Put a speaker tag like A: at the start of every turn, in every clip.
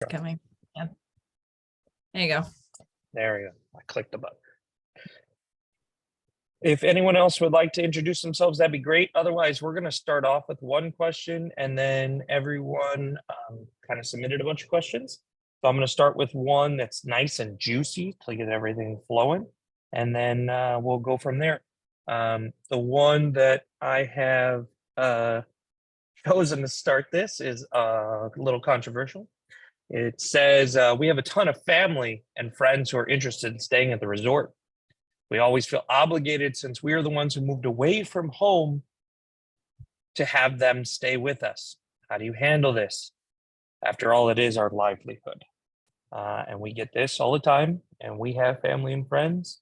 A: Coming. Yeah. There you go.
B: There you go. I clicked the button. If anyone else would like to introduce themselves, that'd be great. Otherwise, we're going to start off with one question, and then everyone kind of submitted a bunch of questions. So I'm going to start with one that's nice and juicy to get everything flowing, and then we'll go from there. The one that I have chosen to start this is a little controversial. It says, we have a ton of family and friends who are interested in staying at the resort. We always feel obligated, since we are the ones who moved away from home, to have them stay with us. How do you handle this? After all, it is our livelihood. And we get this all the time, and we have family and friends.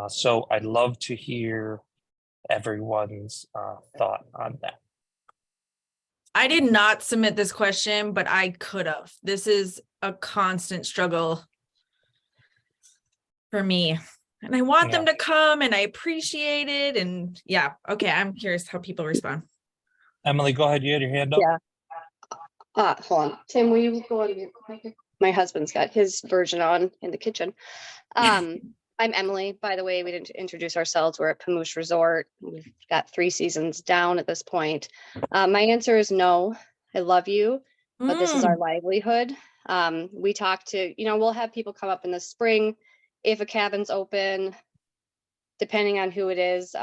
B: So I'd love to hear everyone's thought on that.
A: I did not submit this question, but I could have. This is a constant struggle for me. And I want them to come, and I appreciate it. And yeah, okay, I'm curious how people respond.
B: Emily, go ahead. You had your hand up.
C: Yeah. Hold on. Tim, will you go on mute? My husband's got his version on in the kitchen. I'm Emily, by the way. We didn't introduce ourselves. We're at Pamoosh Resort. We've got 3 seasons down at this point. My answer is no. I love you, but this is our livelihood. We talk to, we'll have people come up in the spring. If a cabin's open, depending on who it is,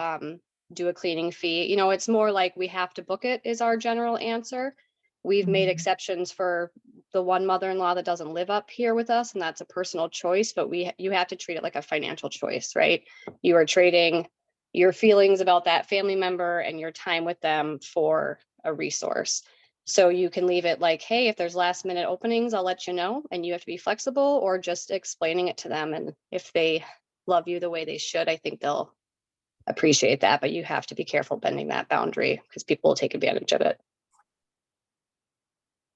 C: do a cleaning fee. It's more like we have to book it is our general answer. We've made exceptions for the one mother-in-law that doesn't live up here with us, and that's a personal choice, but you have to treat it like a financial choice, right? You are trading your feelings about that family member and your time with them for a resource. So you can leave it like, hey, if there's last minute openings, I'll let you know, and you have to be flexible, or just explaining it to them. And if they love you the way they should, I think they'll appreciate that, but you have to be careful bending that boundary because people will take advantage of it.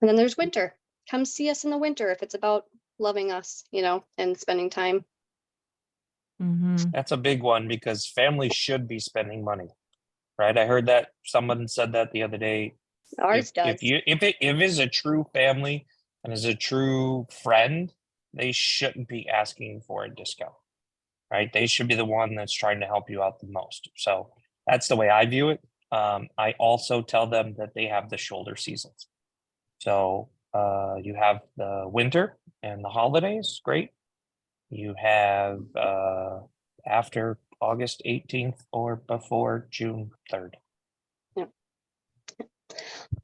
C: And then there's winter. Come see us in the winter if it's about loving us, and spending time.
B: That's a big one, because families should be spending money, right? I heard that someone said that the other day.
C: Ours does.
B: If it is a true family and is a true friend, they shouldn't be asking for a discount, right? They should be the one that's trying to help you out the most. So that's the way I view it. I also tell them that they have the shoulder seasons. So you have the winter and the holidays, great. You have after August 18th or before June 3rd.
C: Yeah.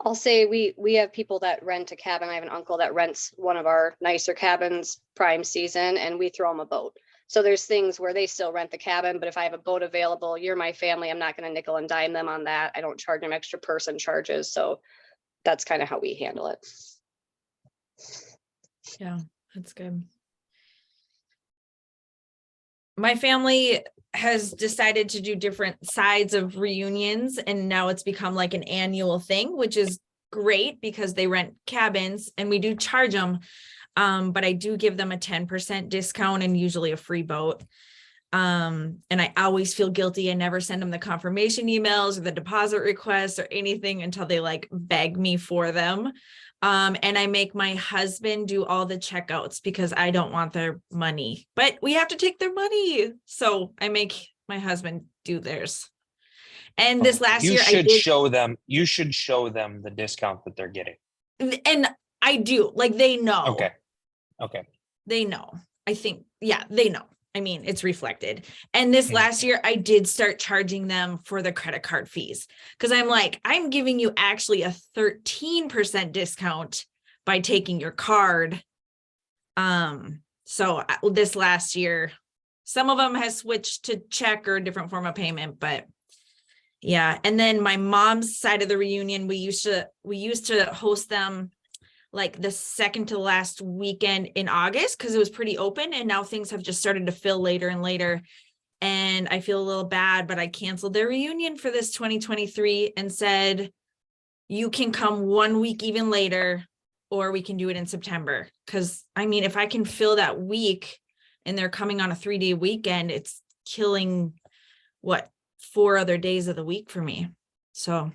C: I'll say we have people that rent a cabin. I have an uncle that rents one of our nicer cabins prime season, and we throw them a boat. So there's things where they still rent the cabin, but if I have a boat available, you're my family, I'm not going to nickel and dime them on that. I don't charge them extra person charges. So that's kind of how we handle it.
A: Yeah, that's good. My family has decided to do different sides of reunions, and now it's become like an annual thing, which is great because they rent cabins and we do charge them. But I do give them a 10% discount and usually a free boat. And I always feel guilty. I never send them the confirmation emails or the deposit requests or anything until they like beg me for them. And I make my husband do all the checkouts because I don't want their money, but we have to take their money. So I make my husband do theirs. And this last year,
B: you should show them the discount that they're getting.
A: And I do, like, they know.
B: Okay.
A: They know. I think, yeah, they know. I mean, it's reflected. And this last year, I did start charging them for the credit card fees because I'm like, I'm giving you actually a 13% discount by taking your card. So this last year, some of them has switched to check or a different form of payment, but yeah. And then my mom's side of the reunion, we used to host them like the second to last weekend in August because it was pretty open, and now things have just started to fill later and later. And I feel a little bad, but I canceled their reunion for this 2023 and said, you can come 1 week even later, or we can do it in September. Because I mean, if I can fill that week and they're coming on a 3-day weekend, it's killing 4 other days of the week for me. So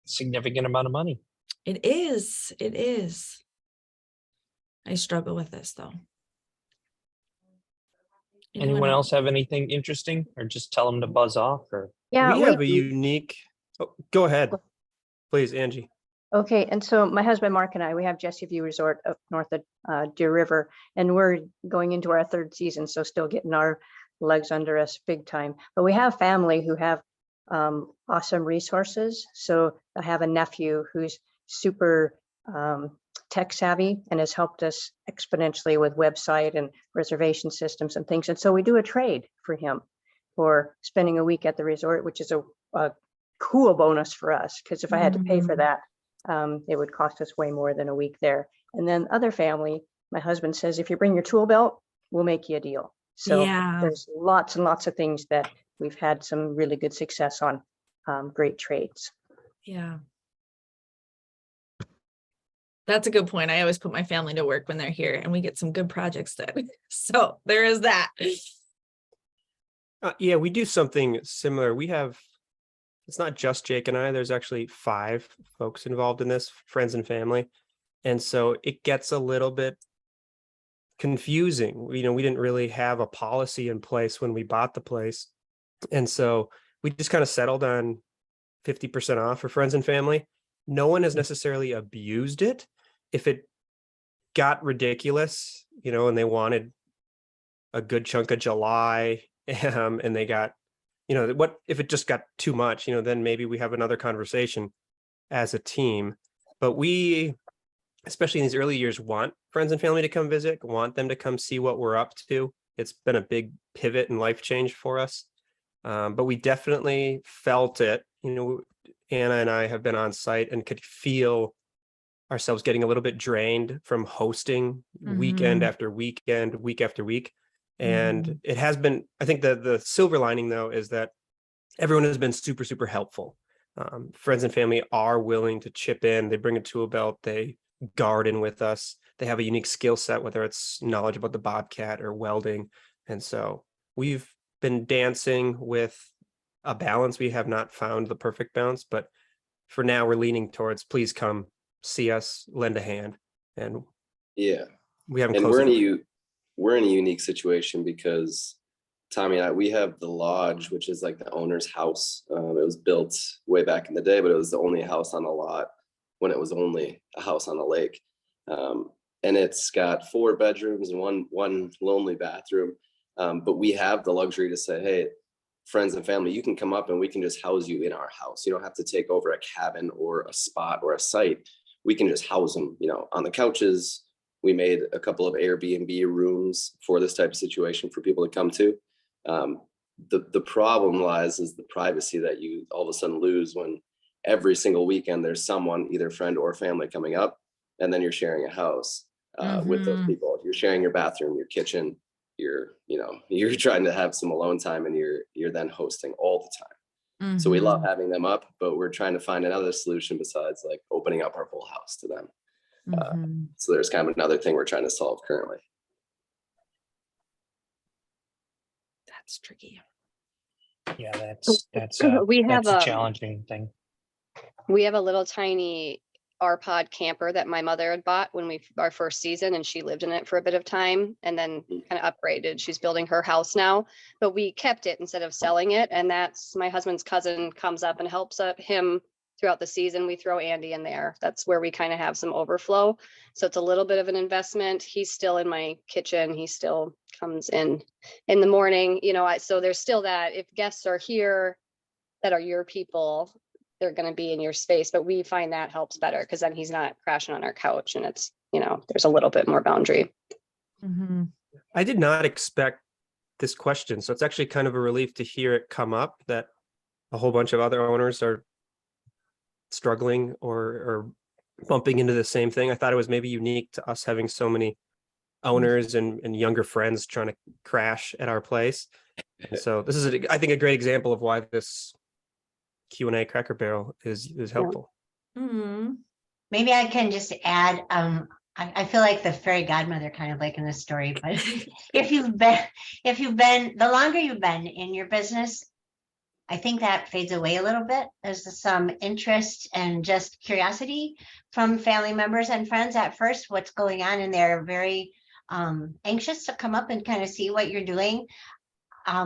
B: significant amount of money.
A: It is. I struggle with this though.
B: Anyone else have anything interesting, or just tell them to buzz off? Or
D: We have a unique, go ahead, please, Angie.
E: Okay, and so my husband Mark and I, we have Jessie View Resort up north of Deer River, and we're going into our 3rd season, so still getting our legs under us big time. But we have family who have awesome resources. So I have a nephew who's super tech savvy and has helped us exponentially with website and reservation systems and things. And so we do a trade for him for spending a week at the resort, which is a cool bonus for us, because if I had to pay for that, it would cost us way more than a week there. And then other family, my husband says, if you bring your tool belt, we'll make you a deal. So there's lots and lots of things that we've had some really good success on, great trades.
A: Yeah. That's a good point. I always put my family to work when they're here, and we get some good projects done. So there is that.
D: Yeah, we do something similar. We have, it's not just Jake and I, there's actually 5 folks involved in this, friends and family. And so it gets a little bit confusing. You know, we didn't really have a policy in place when we bought the place. And so we just kind of settled on 50% off for friends and family. No one has necessarily abused it. If it got ridiculous, you know, and they wanted a good chunk of July, and they got, you know, what if it just got too much, you know, then maybe we have another conversation as a team. But we, especially in these early years, want friends and family to come visit, want them to come see what we're up to. It's been a big pivot and life change for us. But we definitely felt it. You know, Anna and I have been on site and could feel ourselves getting a little bit drained from hosting weekend after weekend, week after week. And it has been, I think the silver lining though, is that everyone has been super, super helpful. Friends and family are willing to chip in. They bring a tool belt, they garden with us. They have a unique skill set, whether it's knowledge about the Bobcat or welding. And so we've been dancing with a balance. We have not found the perfect balance, but for now we're leaning towards, please come see us, lend a hand. And
F: yeah,
D: we haven't
F: and
D: closed
F: we're in a unique situation because Tommy and I, we have the lodge, which is like the owner's house. It was built way back in the day, but it was the only house on the lot when it was only a house on the lake. And it's got 4 bedrooms and one lonely bathroom. But we have the luxury to say, hey, friends and family, you can come up and we can just house you in our house. You don't have to take over a cabin or a spot or a site. We can just house them, you know, on the couches. We made a couple of Airbnb rooms for this type of situation for people to come to. The problem lies is the privacy that you all of a sudden lose when every single weekend there's someone, either friend or family, coming up, and then you're sharing a house with those people. You're sharing your bathroom, your kitchen, you're trying to have some alone time, and you're then hosting all the time. So we love having them up, but we're trying to find another solution besides like opening up our whole house to them. So there's kind of another thing we're trying to solve currently.
A: That's tricky.
B: Yeah, that's
C: We have
B: a challenging thing.
C: We have a little tiny R-Pod camper that my mother had bought when our first season, and she lived in it for a bit of time and then kind of upgraded. She's building her house now, but we kept it instead of selling it. And that's my husband's cousin comes up and helps him throughout the season. We throw Andy in there. That's where we kind of have some overflow. So it's a little bit of an investment. He's still in my kitchen. He still comes in the morning, you know, so there's still that if guests are here that are your people, they're going to be in your space, but we find that helps better because then he's not crashing on our couch, and it's, you know, there's a little bit more boundary.
D: I did not expect this question, so it's actually kind of a relief to hear it come up that a whole bunch of other owners are struggling or bumping into the same thing. I thought it was maybe unique to us having so many owners and younger friends trying to crash at our place. So this is, I think, a great example of why this Q&A Cracker Barrel is helpful.
G: Maybe I can just add, I feel like the fairy godmother kind of like in this story, but if you've been, the longer you've been in your business, I think that fades away a little bit. There's some interest and just curiosity from family members and friends at first, what's going on, and they're very anxious to come up and kind of see what you're doing.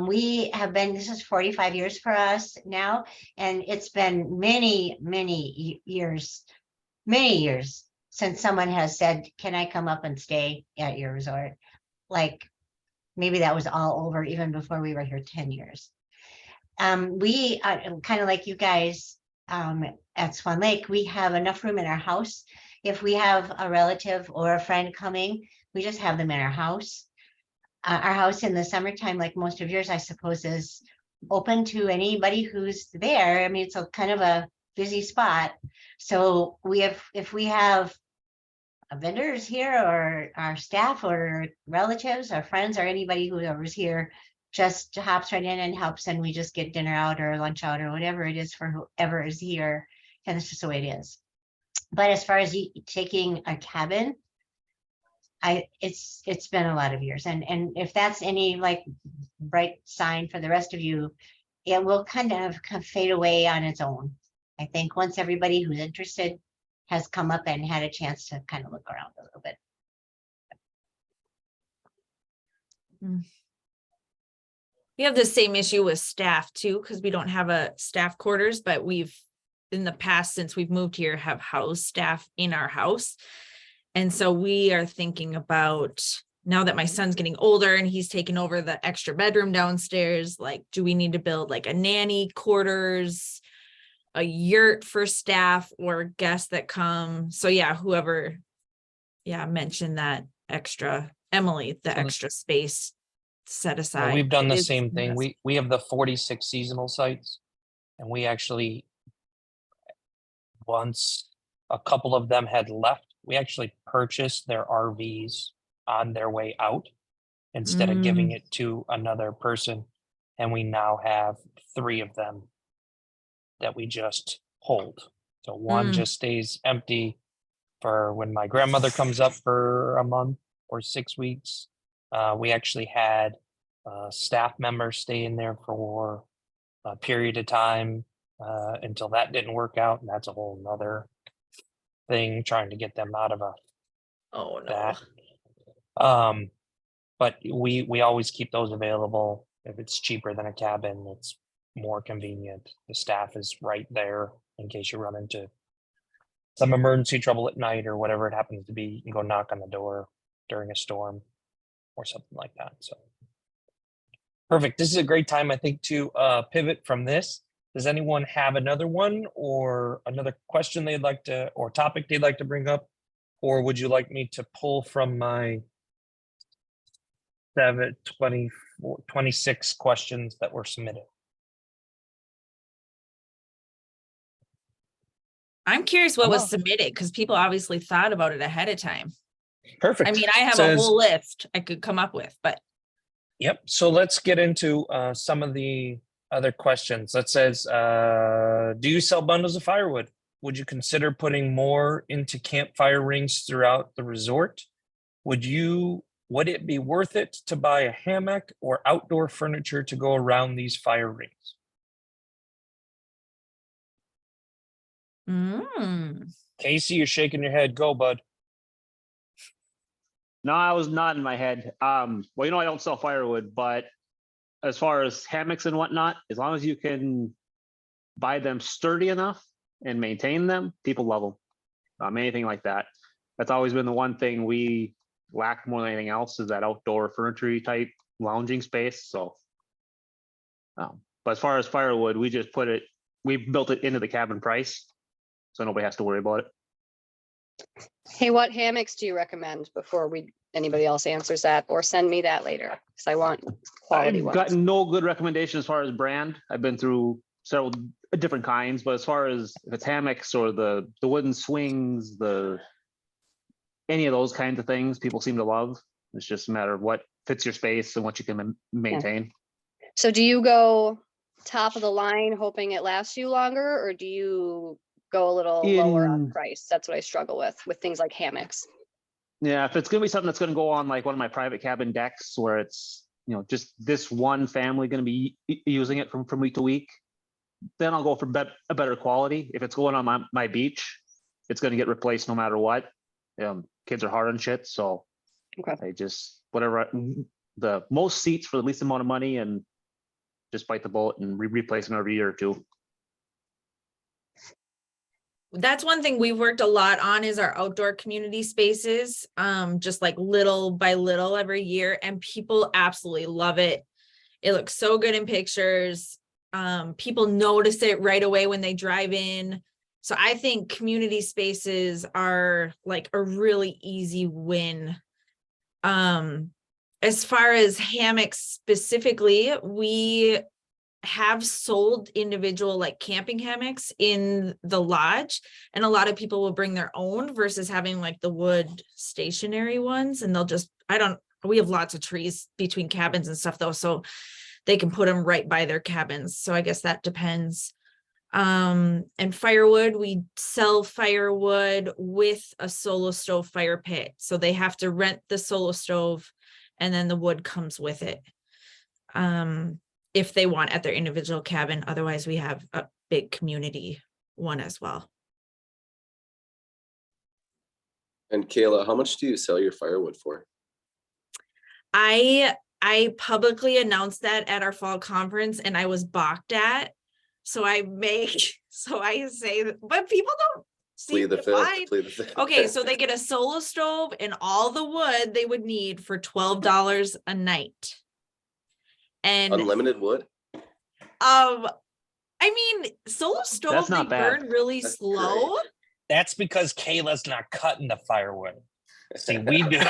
G: We have been, this is 45 years for us now, and it's been many years since someone has said, can I come up and stay at your resort? Like, maybe that was all over even before we were here 10 years. We kind of like you guys at Swan Lake, we have enough room in our house. If we have a relative or a friend coming, we just have them in our house. Our house in the summertime, like most of yours, I suppose, is open to anybody who's there. I mean, it's a kind of a busy spot. So if we have vendors here or our staff or relatives or friends or anybody whoever's here just hops right in and helps, and we just get dinner out or lunch out or whatever it is for whoever is here. And it's just the way it is. But as far as taking a cabin, it's been a lot of years. And if that's any like bright sign for the rest of you, it will kind of fade away on its own. I think once everybody who's interested has come up and had a chance to kind of look around a little bit.
A: We have the same issue with staff too, because we don't have a staff quarters, but we've in the past, since we've moved here, have house staff in our house. And so we are thinking about, now that my son's getting older and he's taken over the extra bedroom downstairs, like, do we need to build like a nanny quarters, a yurt for staff or guests that come? So yeah, whoever, mentioned that extra, Emily, the extra space set aside.
B: We've done
A: It
B: the
A: is
B: same thing.
A: necessary.
B: We have the 46 seasonal sites, and we actually, once a couple of them had left, we actually purchased their RVs on their way out instead of giving it to another person. And we now have 3 of them that we just hold. So one just stays empty for when my grandmother comes up for a month or 6 weeks. We actually had staff members stay in there for a period of time until that didn't work out. And that's a whole nother thing, trying to get them out of
A: Oh no.
B: that. But we always keep those available. If it's cheaper than a cabin, it's more convenient. The staff is right there in case you run into some emergency trouble at night or whatever it happens to be. You can go knock on the door during a storm or something like that. So perfect. This is a great time, I think, to pivot from this. Does anyone have another one or another question they'd like to, or topic they'd like to bring up? Or would you like me to pull from my 26 questions that were submitted?
A: I'm curious what
B: Come
A: was
B: on.
A: submitted, because people obviously thought about it ahead of time.
B: Perfect.
A: I mean, I have a
B: Says-
A: whole list I could come up with, but
B: Yep. So let's get into some of the other questions. That says, do you sell bundles of firewood? Would you consider putting more into campfire rings throughout the resort? Would it be worth it to buy a hammock or outdoor furniture to go around these fire rings? Casey, you're shaking your head. Go, bud.
H: No, I was nodding my head. Well, I don't sell firewood, but as far as hammocks and whatnot, as long as you can buy them sturdy enough and maintain them, people love them. Anything like that. That's always been the one thing we lack more than anything else, is that outdoor furniture type lounging space. So, but as far as firewood, we built it into the cabin price, so nobody has to worry about it.
C: Hey, what hammocks do you recommend before anybody else answers that, or send me that later? Because I want quality
H: I've
C: ones.
H: gotten no good recommendation as far as brand. I've been through several different kinds, but as far as if it's hammocks or the wooden swings, any of those kinds of things, people seem to love. It's just a matter of what fits your space and what you can maintain.
C: So do you go top of the line hoping it lasts you longer, or do you go a little lower on price? That's what I struggle with things like hammocks.
H: Yeah, if it's gonna be something that's gonna go on like one of my private cabin decks where it's just this one family gonna be using it from week to week, then I'll go for a better quality. If it's going on my beach, it's going to get replaced no matter what. Kids are hard on shit, so
C: Okay.
H: I just whatever the most seats for the least amount of money, and just bite the bullet and replace them every year or two.
A: That's one thing we've worked a lot on is our outdoor community spaces, just like little by little every year, and people absolutely love it. It looks so good in pictures. People notice it right away when they drive in. So I think community spaces are like a really easy win. As far as hammocks specifically, we have sold individual like camping hammocks in the lodge, and a lot of people will bring their own versus having like the wood stationary ones, and they'll just, we have lots of trees between cabins and stuff though, so they can put them right by their cabins. So I guess that depends. And firewood, we sell firewood with a solo stove fire pit. So they have to rent the solo stove and then the wood comes with it. If they want at their individual cabin. Otherwise, we have a big community one as well.
F: And Kayla, how much do you sell your firewood for?
A: I publicly announced that at our fall conference and I was balked at. So I say that, but people don't
F: Plead the fifth. Plead the fifth.
A: Okay, so they get a solo stove and all the wood they would need for $12 a night. And
F: unlimited wood?
A: I mean, solo stove,
H: That's
A: they
H: not bad.
A: burn really
F: That's
A: slow.
F: great.
B: That's because Kayla's not cutting the firewood. See, we do.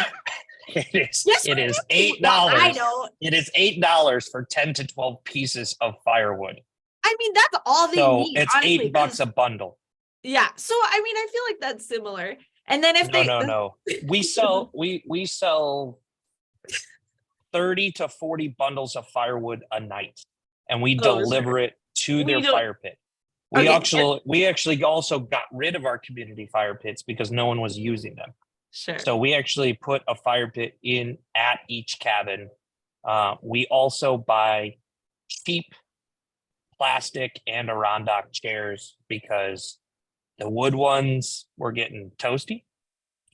B: It is $8.
A: Well, I know.
B: It is $8 for 10 to 12 pieces of firewood.
A: I mean, that's all they
B: So
A: need.
B: it's
A: honestly,
B: $8 a bundle.
A: Yeah. So I mean, I feel like that's similar. And then if
B: No. We sell 30 to 40 bundles of firewood a night, and we deliver it to their fire pit. We actually also got rid of our community fire pits because no one was using them.
A: Sure.
B: So we actually put a fire pit in at each cabin. We also buy cheap plastic and Adirondack chairs because the wood ones were getting toasty,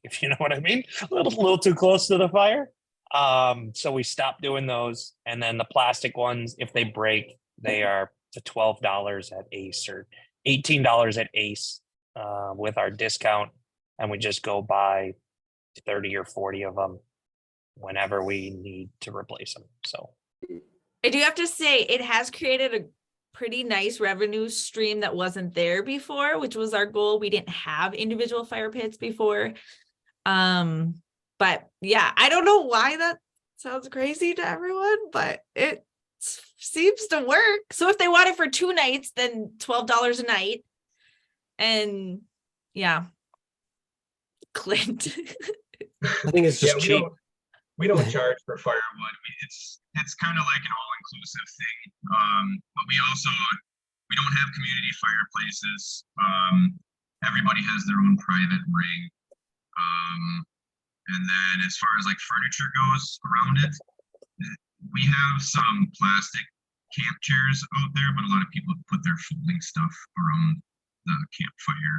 B: if you know what I mean, a little too close to the fire. So we stopped doing those. And then the plastic ones, if they break, they are to $12 at Ace or $18 at Ace with our discount. And we just go buy 30 or 40 of them whenever we need to replace them. So
A: I do have to say it has created a pretty nice revenue stream that wasn't there before, which was our goal. We didn't have individual fire pits before. But yeah, I don't know why that sounds crazy to everyone, but it seems to work. So if they want it for 2 nights, then $12 a night. And yeah, Clint.
D: I think it's just cheap.
I: We don't charge for firewood. It's kind of like an all-inclusive thing. But we don't have community fireplaces. Everybody has their own private ring. And then as far as like furniture goes around it, we have some plastic camp chairs out there, but a lot of people put their folding stuff around the campfire.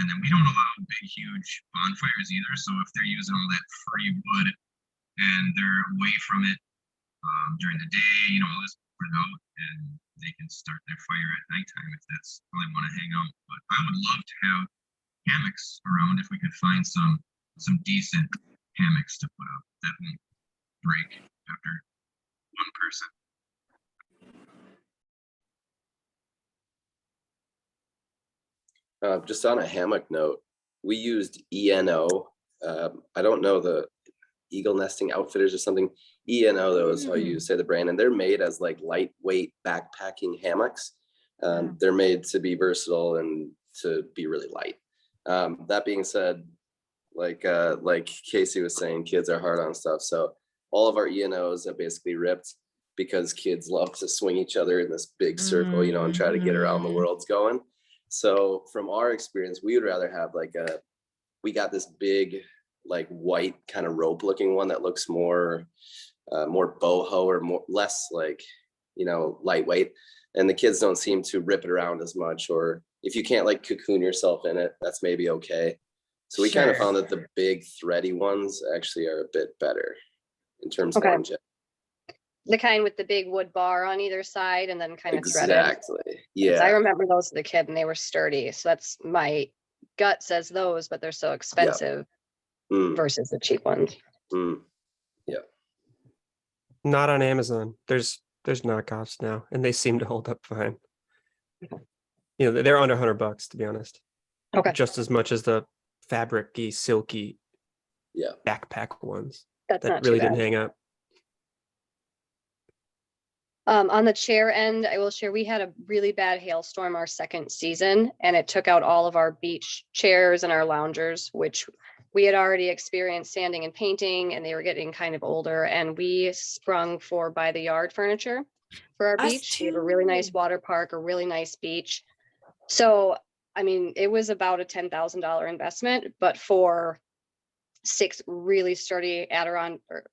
I: And then we don't allow big, huge bonfires either. So if they're using all that free wood and they're away from it during the day, let's put it out and they can start their fire at nighttime if that's how they want to hang out. But I would love to have hammocks around if we could find some decent hammocks to put up that won't break after one person.
F: Just on a hammock note, we used ENO. I don't know, the Eagle Nesting Outfitters or something. ENO, though, is how you say the brand, and they're made as like lightweight backpacking hammocks. They're made to be versatile and to be really light. That being said, like Casey was saying, kids are hard on stuff. So all of our ENOs have basically ripped because kids love to swing each other in this big circle, and try to get around the world's going. So from our experience, we would rather have we got this big, like white kind of rope looking one that looks more boho or less like lightweight, and the kids don't seem to rip it around as much. Or if you can't like cocoon yourself in it, that's maybe okay. So we kind of
A: Sure.
F: found that the big thready ones actually are a bit better in terms of
C: Okay.
F: longevity.
C: The kind with the big wood bar on either side and then kind of threaded.
F: Exactly.
C: 'Cause I
F: Yeah.
C: remember those as a kid and they were sturdy. So that's my gut says those, but they're so expensive
F: Mm,
C: versus the cheap ones.
F: mm.
D: Not on Amazon. There's knockoffs now, and they seem to hold up fine. They're under $100, to be honest.
C: Okay.
D: Just as much as the fabricy, silky
F: Yeah.
D: backpack ones
C: That's
D: that
C: not
D: really
C: too bad.
D: didn't hang up.
C: On the chair end, I will share, we had a really bad hailstorm our second season and it took out all of our beach chairs and our loungers, which we had already experienced sanding and painting and they were getting kind of older, and we sprung for by the yard furniture for our
A: Us
C: beach. We have a really nice
A: too.
C: water park, a really nice beach. So, I mean, it was about a $10,000 investment, but for 6 really sturdy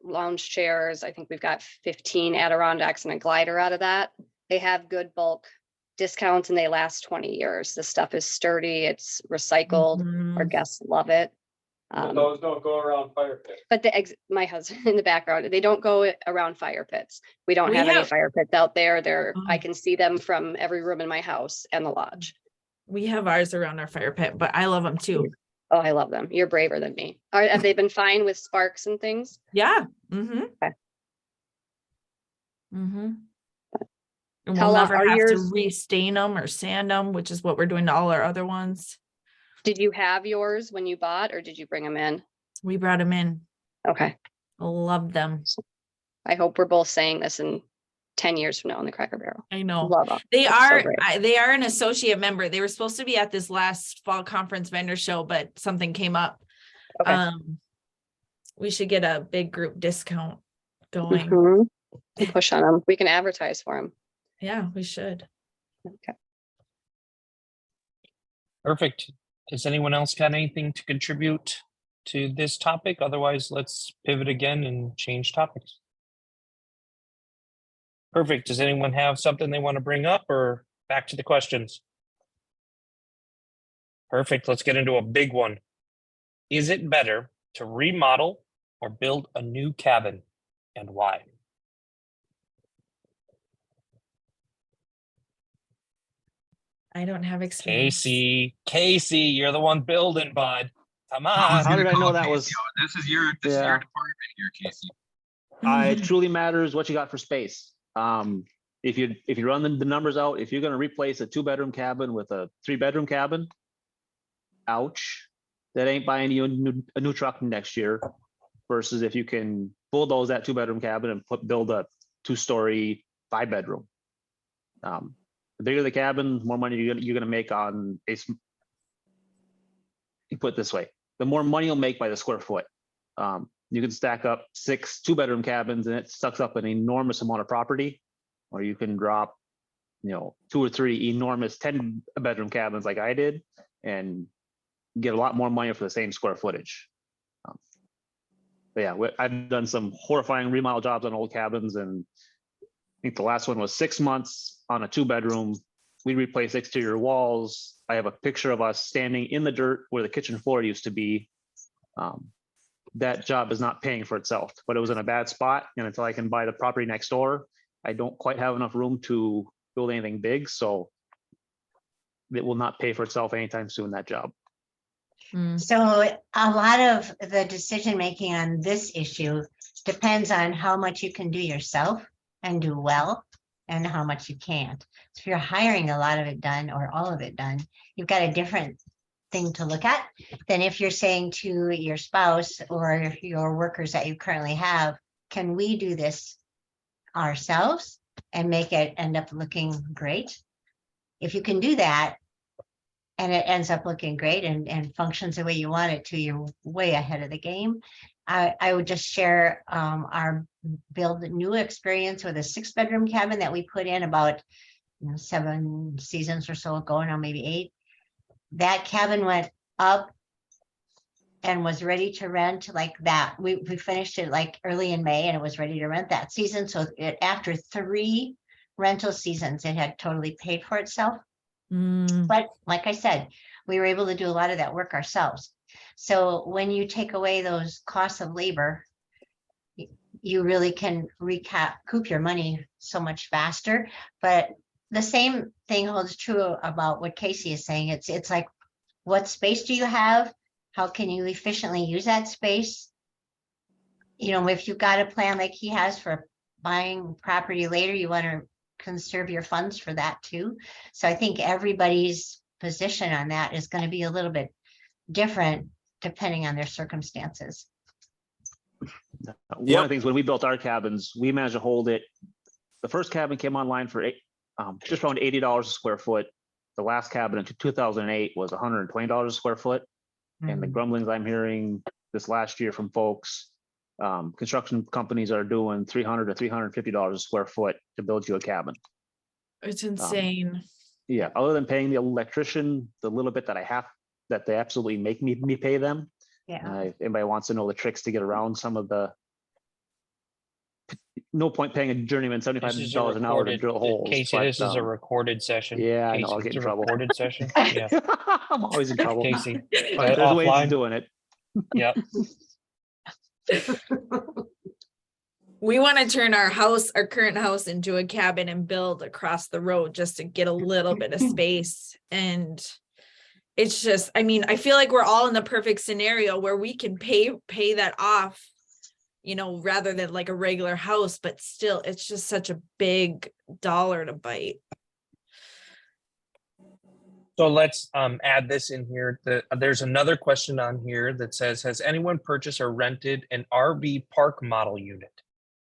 C: lounge chairs. I think we've got 15 Adirondacks and a glider out of that. They have good bulk discounts and they last 20 years. The stuff is sturdy, it's recycled. Our
A: Mhm.
C: guests love it.
J: Those don't go around fire pits.
C: But my husband in the background, they don't go around fire pits. We don't
A: We
C: have any
A: have-
C: fire pits out there. I
A: Mm.
C: can see them from every room in my house and the lodge.
A: We have ours around our fire pit, but I love them too.
C: Oh, I love them. You're braver than me. Have they been fine with sparks and things?
A: Yeah. Mm-hmm.
C: Okay.
A: Mm-hmm. And
C: How
A: we'll
C: long
A: never
C: are
A: have to
C: yours?
A: restain them or sand them, which is what we're doing to all our other ones.
C: Did you have yours when you bought or did you bring them in?
A: We brought them in.
C: Okay.
A: Love them.
C: I hope we're both saying this in 10 years from now on the Cracker Barrel.
A: I know.
C: Love them.
A: They
C: It's so
A: are
C: great.
A: they are an associate member. They were supposed to be at this last fall conference vendor show, but something came up.
C: Okay.
A: We should get a big group discount going.
C: Mhm. And push on them. We can advertise for them.
A: Yeah, we should.
C: Okay.
B: Perfect. Does anyone else got anything to contribute to this topic? Otherwise, let's pivot again and change topics. Perfect. Does anyone have something they want to bring up, or back to the questions? Perfect. Let's get into a big one. Is it better to remodel or build a new cabin, and why?
A: I don't have experience.
B: Casey, you're the one building, bud. Come
I: I was
B: on.
H: How
I: gonna
H: did I know
I: call
H: that
I: Casey
H: was-
I: out. This is your
H: Yeah.
I: department here, Casey.
H: It truly matters what you got for space. If you run the numbers out, if you're gonna replace a 2-bedroom cabin with a 3-bedroom cabin, ouch, that ain't buying you a new truck next year. Versus if you can bulldoze that 2-bedroom cabin and build a 2-story 5-bedroom. The bigger the cabin, the more money you're gonna make on a. You put it this way, the more money you'll make by the square foot. You can stack up 6 2-bedroom cabins and it sucks up an enormous amount of property, or you can drop, 2 or 3 enormous 10-bedroom cabins like I did and get a lot more money for the same square footage. But yeah, I've done some horrifying remodel jobs on old cabins, and I think the last one was 6 months on a 2-bedroom. We replaced exterior walls. I have a picture of us standing in the dirt where the kitchen floor used to be. That job is not paying for itself, but it was in a bad spot. And until I can buy the property next door, I don't quite have enough room to build anything big. So it will not pay for itself anytime soon, that job.
G: So a lot of the decision-making on this issue depends on how much you can do yourself and do well and how much you can't. So if you're hiring a lot of it done or all of it done, you've got a different thing to look at than if you're saying to your spouse or your workers that you currently have, can we do this ourselves and make it end up looking great? If you can do that, and it ends up looking great and functions the way you want it to, you're way ahead of the game. I would just share our build new experience with a 6-bedroom cabin that we put in about 7 seasons or so ago, now maybe 8. That cabin went up and was ready to rent like that. We finished it like early in May and it was ready to rent that season. So after 3 rental seasons, it had totally paid for itself.
A: Mm,
G: But like I said, we were able to do a lot of that work ourselves. So when you take away those costs of labor, you really can recoup your money so much faster. But the same thing holds true about what Casey is saying. It's like, what space do you have? How can you efficiently use that space? You know, if you've got a plan like he has for buying property later, you want to conserve your funds for that too. So I think everybody's position on that is going to be a little bit different depending on their circumstances.
H: One of the things when we built our cabins, we managed to hold it. The first cabin came online for just around $80 a square foot. The last cabin in 2008 was $120 a square foot. And the grumblings I'm hearing this last year from folks, construction companies are doing $300 to $350 a square foot to build you a cabin.
A: it's insane.
H: Yeah, other than paying the electrician, the little bit that I have, that they absolutely make me pay them.
G: Yeah.
H: If anybody wants to know the tricks to get around some of the, no point paying a journeyman
B: This is a
H: $75 an hour to
B: recorded,
H: drill holes.
B: Casey,
H: but,
B: this is a recorded session.
H: yeah, I know,
B: Casey,
H: I'll get
B: it's
H: in
B: a
H: trouble.
B: recorded session. Yeah,
H: I'm always in trouble.
B: Casey.
H: But there's ways
B: offline.
H: of doing it.
B: Yep.
A: We want to turn our current house into a cabin and build across the road just to get a little bit of space. And it's just, I mean, I feel like we're all in the perfect scenario where we can pay that off, you know, rather than like a regular house, but still it's just such a big dollar to bite.
B: So let's add this in here. There's another question on here that says, has anyone purchased or rented an RV park model unit?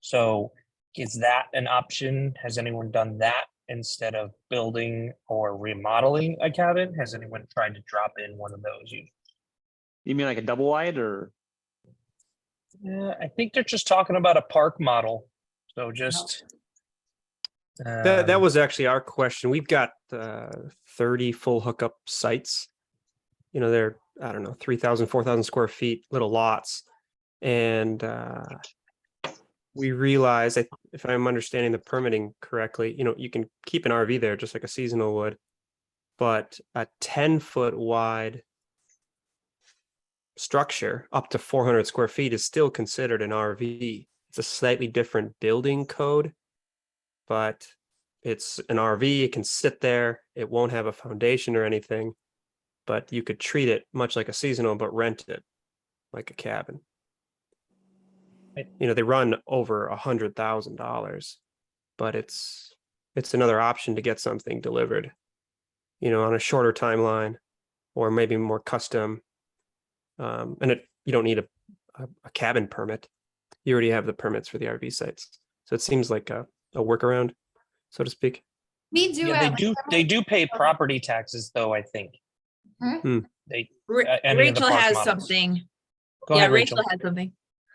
B: So is that an option? Has anyone done that instead of building or remodeling a cabin? Has anyone tried to drop in one of those units?
H: You mean like a double wide or?
B: Yeah, I think they're just talking about a park model. So just.
D: That was actually our question. We've got 30 full hookup sites. You know, they're, I don't know, 3,000, 4,000 square feet, little lots. And we realized, if I'm understanding the permitting correctly, you know, you can keep an RV there just like a seasonal would, but a 10-foot wide structure up to 400 square feet is still considered an RV. It's a slightly different building code, but it's an RV. It can sit there. It won't have a foundation or anything, but you could treat it much like a seasonal, but rent it like a cabin. You know, they run over $100,000, but it's another option to get something delivered, you know, on a shorter timeline or maybe more custom. And you don't need a cabin permit. You already have the permits for the RV sites. So it seems like a workaround, so to speak.
K: We do.
B: Yeah, they do pay property taxes though, I think. They any of the
A: Rachel
B: park
A: has
B: models.
A: something.
B: Go
A: Yeah,
B: ahead,
A: Rachel has something.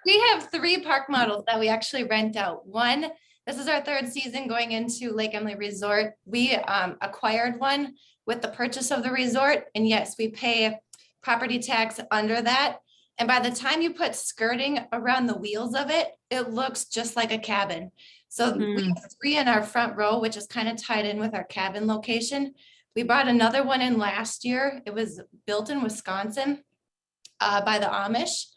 K: We have 3 park models that we actually rent out. One, this is our 3rd season going into Lake Emily Resort. We acquired one with the purchase of the resort. And yes, we pay property tax under that. And by the time you put skirting around the wheels of it, it looks just like a cabin. So we have 3 in our front row, which is kind of tied in with our cabin location. We brought another one in last year. It was built in Wisconsin by the Amish.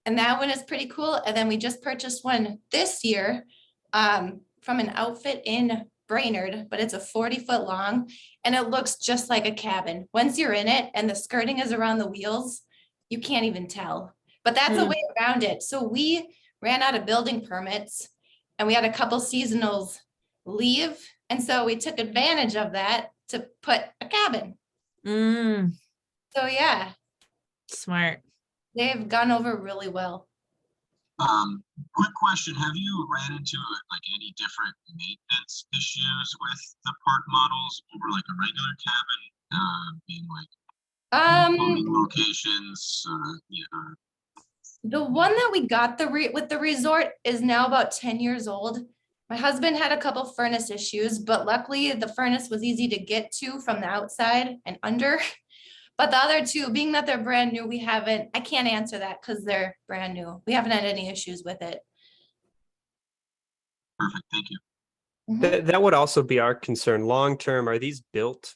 K: And that one is pretty cool. And then we just purchased one this year from an outfit in Brainerd, but it's a 40-foot long and it looks just like a cabin. Once you're in it and the skirting is around the wheels, you can't even tell. But that's a way around it. So we ran out of building permits and we had a couple seasonals leave. And so we took advantage of that to put a cabin. So yeah.
A: Smart.
K: They've gone over really well.
I: Quick question. Have you ran into like any different maintenance issues with the park models over like a regular cabin, being like plumbing locations?
K: The one that we got with the resort is now about 10 years old. My husband had a couple furnace issues, but luckily the furnace was easy to get to from the outside and under. But the other 2, being that they're brand new, I can't answer that because they're brand new. We haven't had any issues with it.
I: Perfect, thank you.
D: That would also be our concern. Long term, are these built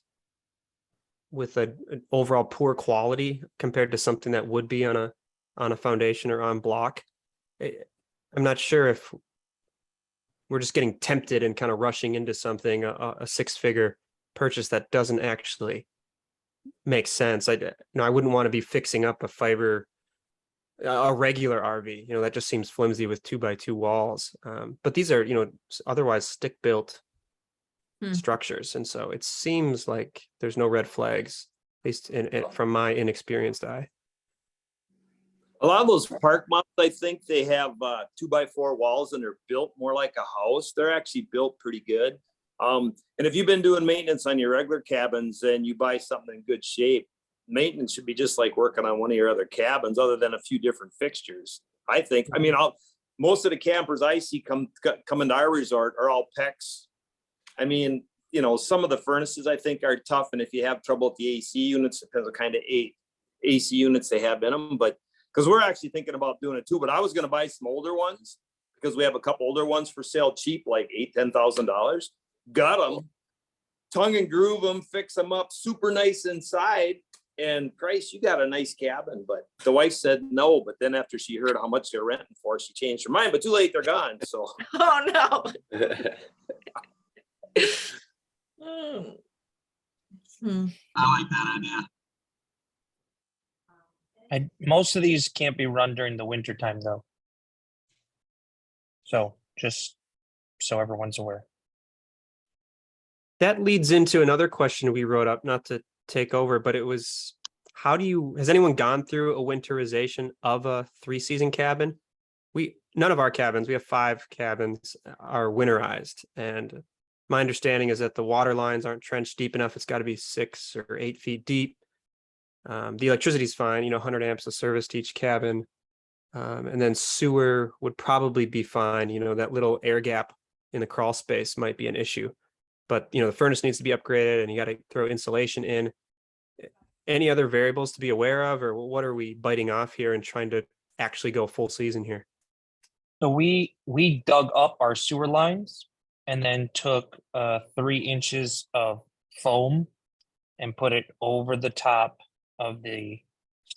D: with an overall poor quality compared to something that would be on a foundation or on block? I'm not sure if we're just getting tempted and kind of rushing into something, a six-figure purchase that doesn't actually make sense. I wouldn't want to be fixing up a regular RV, that just seems flimsy with 2x2 walls. But these are, otherwise stick built structures. And so it seems like there's no red flags, at least from my inexperienced eye.
L: A lot of those park models, I think they have 2x4 walls and they're built more like a house. They're actually built pretty good. And if you've been doing maintenance on your regular cabins and you buy something in good shape, maintenance should be just like working on one of your other cabins, other than a few different fixtures. I think. I mean, most of the campers I see come into our resort are all PEX. I mean, some of the furnaces I think are tough, and if you have trouble with the AC units, depends on kind of AC units they have in them. But because we're actually thinking about doing it too, but I was going to buy some older ones because we have a couple older ones for sale cheap, like $8,000-$10,000. Got them, tongue and groove them, fix them up, super nice inside. And Christ, you got a nice cabin. But the wife said no. But then after she heard how much they're renting for, she changed her mind. But too late, they're gone. So.
A: Oh no.
I: I like that idea.
B: Most of these can't be run during the winter time though. So just so everyone's aware.
D: That leads into another question we wrote up, not to take over, but it was, has anyone gone through a winterization of a 3-season cabin? None of our cabins, we have 5 cabins, are winterized. And my understanding is that the water lines aren't trenched deep enough. It's got to be 6 or 8 feet deep. The electricity's fine, 100 amps of service to each cabin. And then sewer would probably be fine. That little air gap in the crawl space might be an issue. But, the furnace needs to be upgraded and you got to throw insulation in. Any other variables to be aware of, or what are we biting off here and trying to actually go full season here?
B: So we dug up our sewer lines and then took 3 inches of foam and put it over the top of the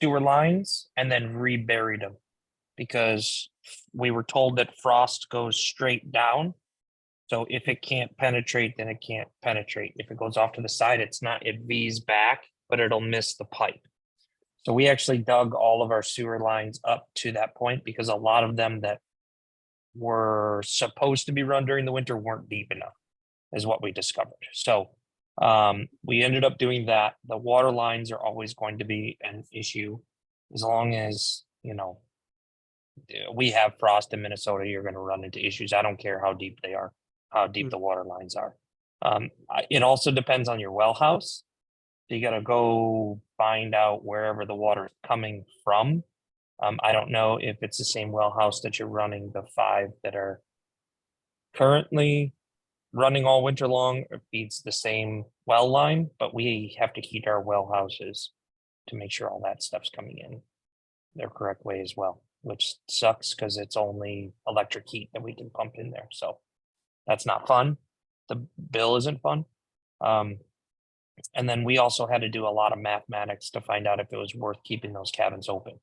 B: sewer lines and then reburied them, because we were told that frost goes straight down. So if it can't penetrate, then it can't penetrate. If it goes off to the side, it V's back, but it'll miss the pipe. So we actually dug all of our sewer lines up to that point, because a lot of them that were supposed to be run during the winter weren't deep enough, is what we discovered. So we ended up doing that. The water lines are always going to be an issue. As long as, we have frost in Minnesota, you're going to run into issues. I don't care how deep they are, how deep the water lines are. It also depends on your well house. So you got to go find out wherever the water is coming from. I don't know if it's the same well house that you're running the 5 that are currently running all winter long, or feeds the same well line, but we have to heat our well houses to make sure all that stuff's coming in their correct way as well, which sucks because it's only electric heat that we can pump in there. So that's not fun. The bill isn't fun. And then we also had to do a lot of mathematics to find out if it was worth keeping those cabins open.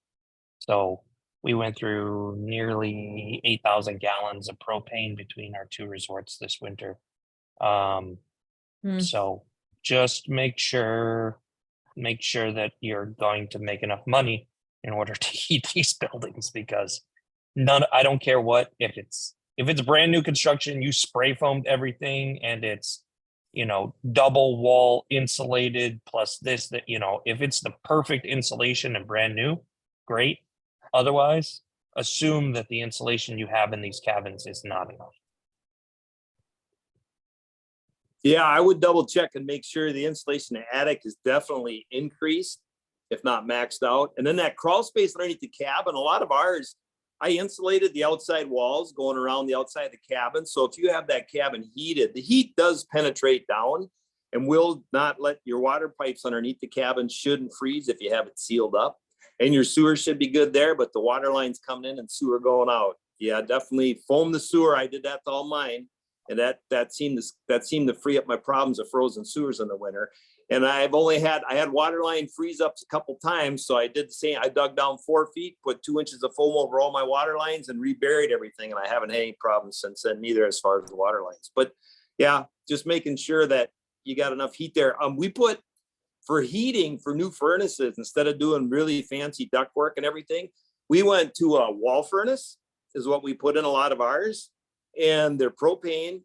B: So we went through nearly 8,000 gallons of propane between our 2 resorts this winter. So just make sure that you're going to make enough money in order to heat these buildings, because I don't care what, if it's brand new construction, you spray foamed everything and it's, double wall insulated plus this, that, if it's the perfect insulation and brand new, great. Otherwise, assume that the insulation you have in these cabins is not enough.
L: Yeah, I would double check and make sure the insulation in the attic is definitely increased, if not maxed out. And then that crawl space underneath the cabin, a lot of ours, I insulated the outside walls going around the outside of the cabin. So if you have that cabin heated, the heat does penetrate down and will not let your water pipes underneath the cabin shouldn't freeze if you have it sealed up. And your sewer should be good there, but the water lines coming in and sewer going out. Yeah, definitely foam the sewer. I did that to all mine. And that seemed to free up my problems of frozen sewers in the winter. And I had water line freeze ups a couple times. So I did the same. I dug down 4 feet, put 2 inches of foam over all my water lines and reburied everything. And I haven't had any problems since then, neither as far as the water lines. But yeah, just making sure that you got enough heat there. We put for heating for new furnaces, instead of doing really fancy ductwork and everything, we went to a wall furnace is what we put in a lot of ours. And they're propane.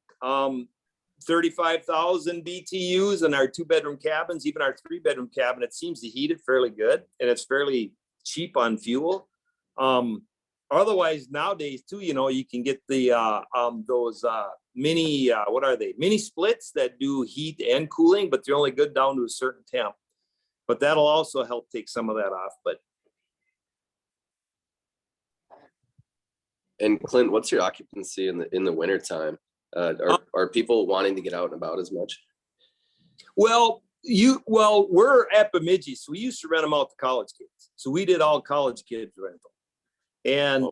L: 35,000 BTUs in our 2-bedroom cabins, even our 3-bedroom cabinet seems to heat it fairly good, and it's fairly cheap on fuel. Otherwise nowadays too, you can get the those mini what are they? Mini splits that do heat and cooling, but they're only good down to a certain temp. But that'll also help take some of that off.
F: And Clint, what's your occupancy in the winter time? Are people wanting to get out and about as much?
L: Well, we're at Bemidji, so we used to rent them out to college kids. So we did all college kids rental. And,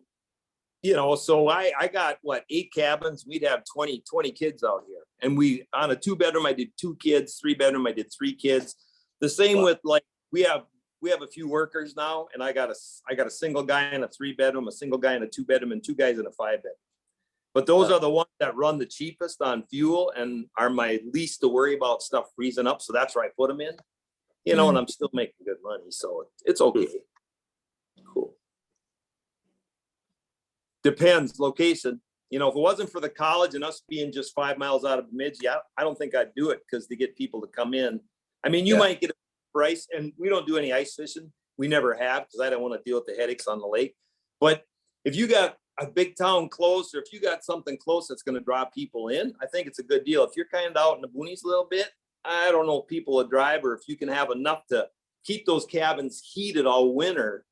L: so I got 8 cabins. We'd have 20 kids out here. And on a 2-bedroom, I did 2 kids, 3-bedroom, I did 3 kids. The same with we have a few workers now, and I got a single guy in a 3-bedroom, a single guy in a 2-bedroom, and 2 guys in a 5-bedroom. But those are the ones that run the cheapest on fuel and are my least to worry about stuff freezing up. So that's where I put them in, and I'm still making good money. So it's okay. Cool. Depends location. If it wasn't for the college and us being just 5 miles out of Bemidji, I don't think I'd do it, because to get people to come in, I mean, you might get a price, and we don't do any ice fishing. We never have, because I don't want to deal with the headaches on the lake. But if you got a big town close, or if you got something close that's going to draw people in, I think it's a good deal. If you're kind of out in the boonies a little bit, I don't know if people would drive, or if you can have enough to keep those cabins heated all winter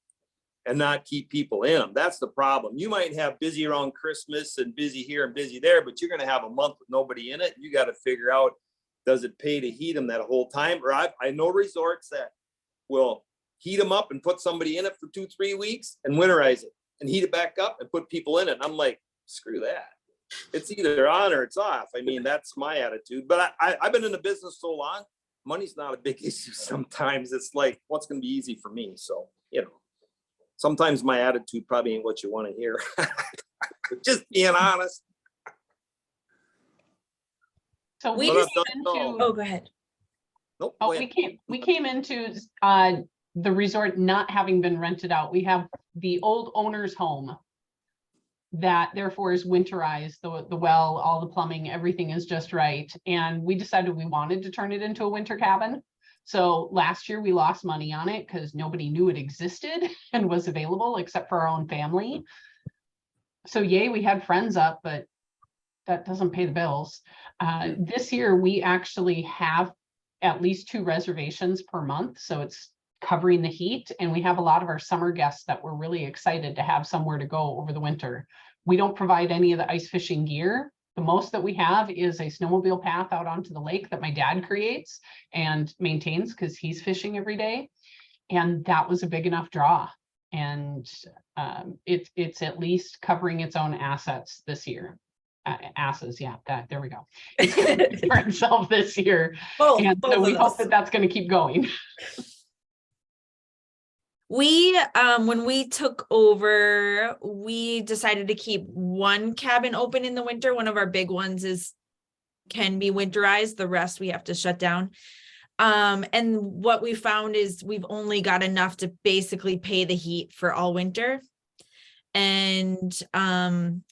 L: and not keep people in them. That's the problem. You might have busy around Christmas and busy here and busy there, but you're going to have a month with nobody in it. You got to figure out, does it pay to heat them that whole time? Or I know resorts that will heat them up and put somebody in it for 2-3 weeks and winterize it and heat it back up and put people in it. And I'm like, screw that. It's either on or it's off. I mean, that's my attitude. But I've been in the business so long, money's not a big issue sometimes. It's like, what's going to be easy for me? So, sometimes my attitude probably ain't what you want to hear. Just being honest.
M: So
A: We
M: we
A: just
M: came into,
A: Oh, go ahead.
L: Nope,
M: oh,
L: go ahead.
M: we came into the resort not having been rented out. We have the old owner's home that therefore is winterized, the well, all the plumbing, everything is just right. And we decided we wanted to turn it into a winter cabin. So last year we lost money on it because nobody knew it existed and was available except for our own family. So yay, we had friends up, but that doesn't pay the bills. This year we actually have at least 2 reservations per month. So it's covering the heat. And we have a lot of our summer guests that were really excited to have somewhere to go over the winter. We don't provide any of the ice fishing gear. The most that we have is a snowmobile path out onto the lake that my dad creates and maintains because he's fishing every day. And that was a big enough draw. And it's at least covering its own assets this year. Asses, yeah, there we go. It's covering for itself this year. And so we hope that that's going to keep going.
A: We, when we took over, we decided to keep 1 cabin open in the winter. One of our big ones can be winterized. The rest we have to shut down. And what we found is we've only got enough to basically pay the heat for all winter. And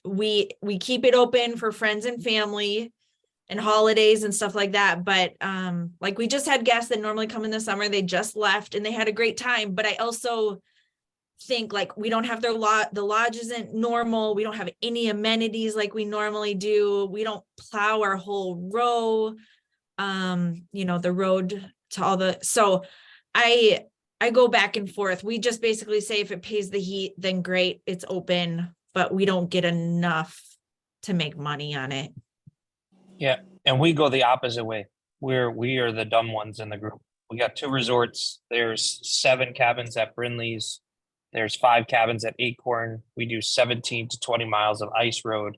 A: we keep it open for friends and family and holidays and stuff like that. But like we just had guests that normally come in the summer, they just left and they had a great time. But I also think like we don't have the lodge isn't normal. We don't have any amenities like we normally do. We don't plow our whole row, the road to all the, so I go back and forth. We just basically say if it pays the heat, then great, it's open, but we don't get enough to make money on it.
B: Yeah, and we go the opposite way. We are the dumb ones in the group. We got 2 resorts. There's 7 cabins at Brindley's. There's 5 cabins at Acorn. We do 17 to 20 miles of ice road.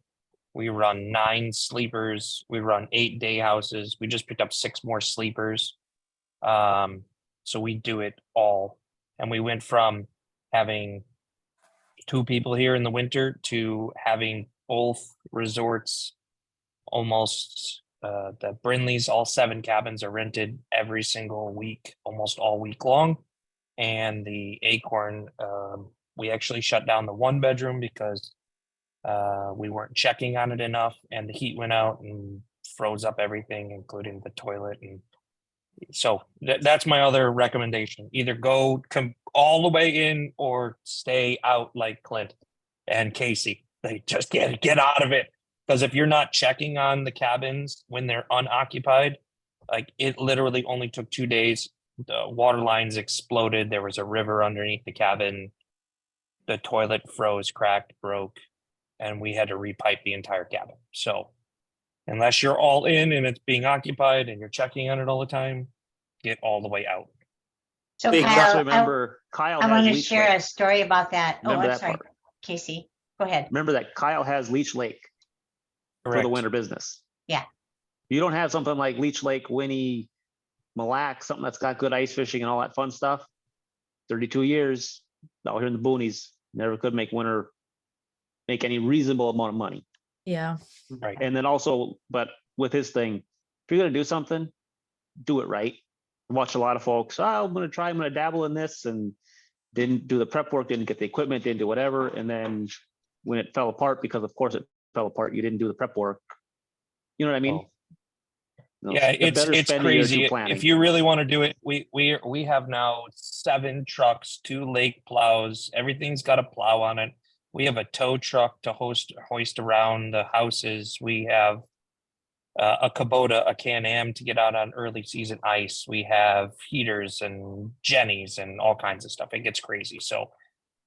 B: We run 9 sleepers. We run 8 day houses. We just picked up 6 more sleepers. So we do it all. And we went from having 2 people here in the winter to having both resorts almost the Brinleys, all 7 cabins are rented every single week, almost all week long. And the Acorn, we actually shut down the 1 bedroom because we weren't checking on it enough, and the heat went out and froze up everything, including the toilet. And so that's my other recommendation. Either go all the way in or stay out like Clint and Casey. They just get out of it. Because if you're not checking on the cabins when they're unoccupied, like it literally only took 2 days. The water lines exploded. There was a river underneath the cabin. The toilet froze, cracked, broke, and we had to repipe the entire cabin. So unless you're all in and it's being occupied and you're checking on it all the time, get all the way out.
G: So
H: Hey,
G: Kyle,
H: remember, Kyle
G: I
H: has
G: want to
H: Leech
G: share
H: Lake.
G: a story about that. Oh,
H: Remember
G: I'm
H: that
G: sorry,
H: part.
G: Casey, go ahead.
H: Remember that Kyle has Leech Lake for the
B: Correct.
H: winter business.
G: Yeah.
H: You don't have something like Leech Lake, Winnie, Mille Lacs, something that's got good ice fishing and all that fun stuff. 32 years out here in the boonies, never could make any reasonable amount of money.
A: Yeah.
B: Right.
H: And then also, but with his thing, if you're gonna do something, do it right. I watch a lot of folks, I'm gonna dabble in this, and didn't do the prep work, didn't get the equipment, didn't do whatever. And then when it fell apart, because of course it fell apart, you didn't do the prep work. You know what I mean?
B: Oh.
H: No,
B: Yeah,
H: the better
B: it's
H: spend a year or two
B: crazy.
H: planning.
B: If you really want to do it, we have now 7 trucks, 2 lake plows. Everything's got a plow on it. We have a tow truck to hoist around the houses. We have a Kubota, a Can-Am to get out on early season ice. We have heaters and jennies and all kinds of stuff. It gets crazy. So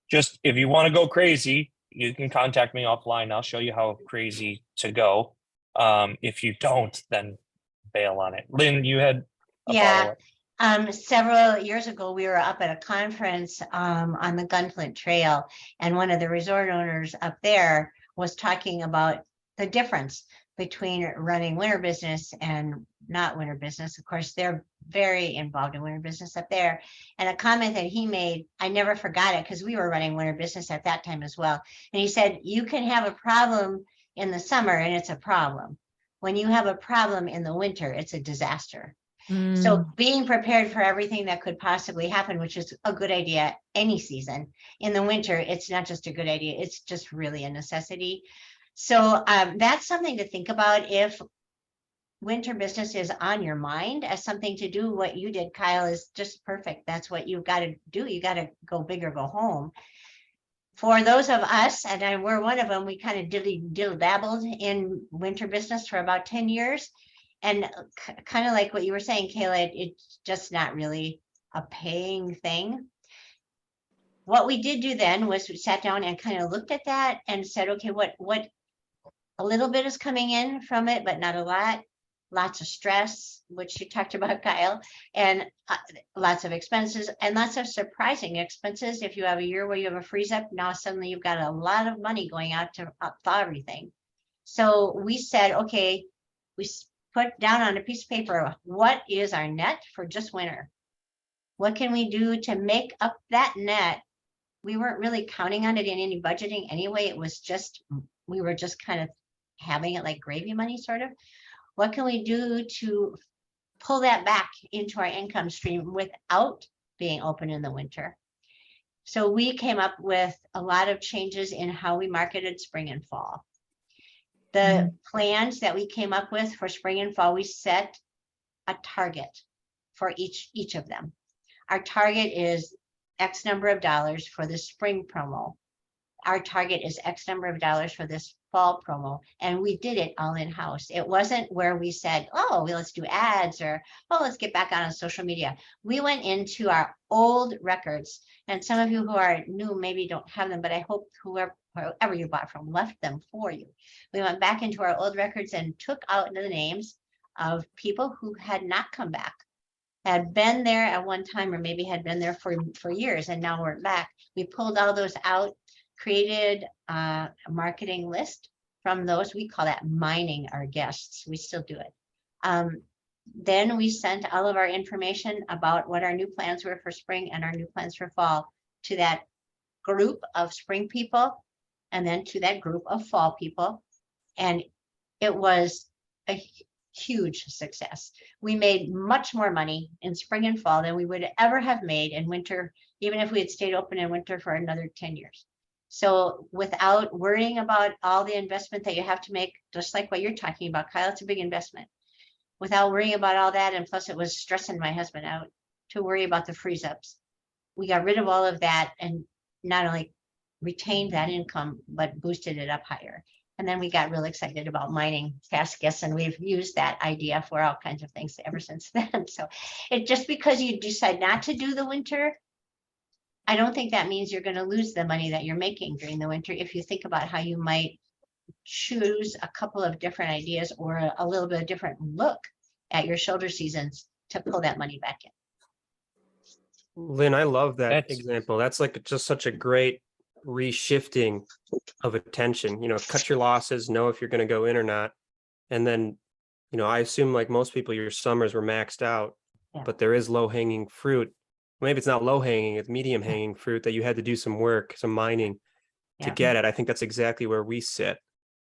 B: just if you want to go crazy, you can contact me offline. I'll show you how crazy to go. If you don't, then bail on it. Lynn, you had a
G: Yeah.
B: follow-up.
G: Several years ago, we were up at a conference on the Gunflint Trail, and one of the resort owners up there was talking about the difference between running winter business and not winter business. Of course, they're very involved in winter business up there. And a comment that he made, I never forgot it because we were running winter business at that time as well. And he said, you can have a problem in the summer and it's a problem. When you have a problem in the winter, it's a disaster. So being prepared for everything that could possibly happen, which is a good idea any season. In the winter, it's not just a good idea, it's just really a necessity. So that's something to think about if winter business is on your mind as something to do. What you did, Kyle, is just perfect. That's what you've got to do. You got to go big or go home. For those of us, and we're one of them, we kind of dabbled in winter business for about 10 years. And kind of like what you were saying, Kayla, it's just not really a paying thing. What we did do then was we sat down and kind of looked at that and said, okay, what a little bit is coming in from it, but not a lot. Lots of stress, which you talked about, Kyle, and lots of expenses and lots of surprising expenses. If you have a year where you have a freeze up, now suddenly you've got a lot of money going out to thaw everything. So we said, okay, we put down on a piece of paper, what is our net for just winter? What can we do to make up that net? We weren't really counting on it in any budgeting anyway. It was just, we were just kind of having it like gravy money, sort of. What can we do to pull that back into our income stream without being open in the winter? So we came up with a lot of changes in how we marketed spring and fall. The plans that we came up with for spring and fall, we set a target for each of them. Our target is X number of dollars for the spring promo. Our target is X number of dollars for this fall promo. And we did it all in-house. It wasn't where we said, oh, well, let's do ads, or, oh, let's get back on social media. We went into our old records, and some of you who are new maybe don't have them, but I hope whoever you bought from left them for you. We went back into our old records and took out the names of people who had not come back, had been there at one time, or maybe had been there for years and now we're back. We pulled all those out, created a marketing list from those. We call that mining our guests. We still do it. Then we sent all of our information about what our new plans were for spring and our new plans for fall to that group of spring people and then to that group of fall people. And it was a huge success. We made much more money in spring and fall than we would ever have made in winter, even if we had stayed open in winter for another 10 years. So without worrying about all the investment that you have to make, just like what you're talking about, Kyle, it's a big investment. Without worrying about all that, and plus it was stressing my husband out to worry about the freeze ups. We got rid of all of that and not only retained that income, but boosted it up higher. And then we got real excited about mining past guests, and we've used that idea for all kinds of things ever since then. So it just because you decide not to do the winter, I don't think that means you're going to lose the money that you're making during the winter. If you think about how you might choose a couple of different ideas or a little bit of different look at your shoulder seasons to pull that money back in.
D: Lynn, I love that
B: That's-
D: example. That's like just such a great reshifting of attention. Cut your losses, know if you're going to go in or not. And then, I assume like most people, your summers were maxed out,
G: Yeah.
D: but there is low hanging fruit. Maybe it's not low hanging, it's medium hanging fruit that you had to do some work, some mining to
G: Yeah.
D: get it. I think that's exactly where we sit.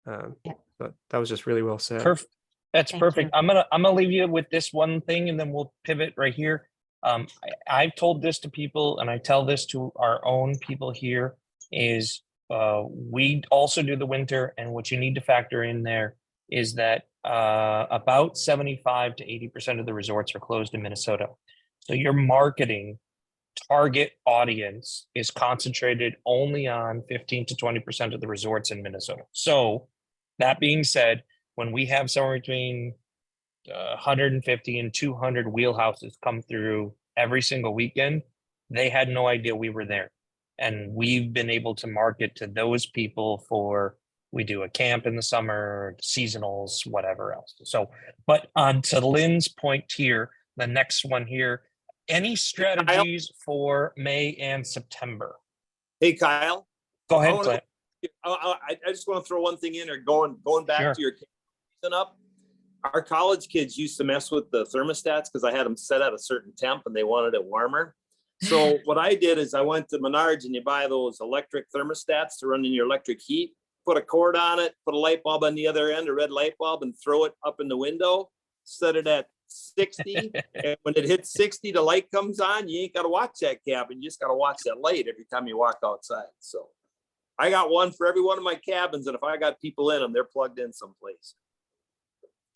G: Yeah.
D: But that was just really well said.
B: Perfect. That's
G: Thank
B: perfect.
G: you.
B: I'm gonna leave you with this one thing, and then we'll pivot right here. I've told this to people, and I tell this to our own people here, is we also do the winter, and what you need to factor in there is that about 75 to 80% of the resorts are closed in Minnesota. So your marketing target audience is concentrated only on 15 to 20% of the resorts in Minnesota. So that being said, when we have somewhere between 150 and 200 wheelhouses come through every single weekend, they had no idea we were there. And we've been able to market to those people we do a camp in the summer, seasonals, whatever else. So, but on to Lynn's point here, the next one here, any strategies for May and September?
L: Hey, Kyle.
B: Go
L: I
B: ahead,
L: wanna-
B: Clint.
L: I just want to throw one thing in there, going back
B: Sure.
L: to your season up. Our college kids used to mess with the thermostats because I had them set at a certain temp and they wanted it warmer. So what I did is I went to Menards and you buy those electric thermostats to run in your electric heat, put a cord on it, put a light bulb on the other end, a red light bulb, and throw it up in the window, set it at 60. And when it hits 60, the light comes on. You ain't got to watch that cabin. You just got to watch that light every time you walk outside. So I got one for every one of my cabins. And if I got people in them, they're plugged in someplace.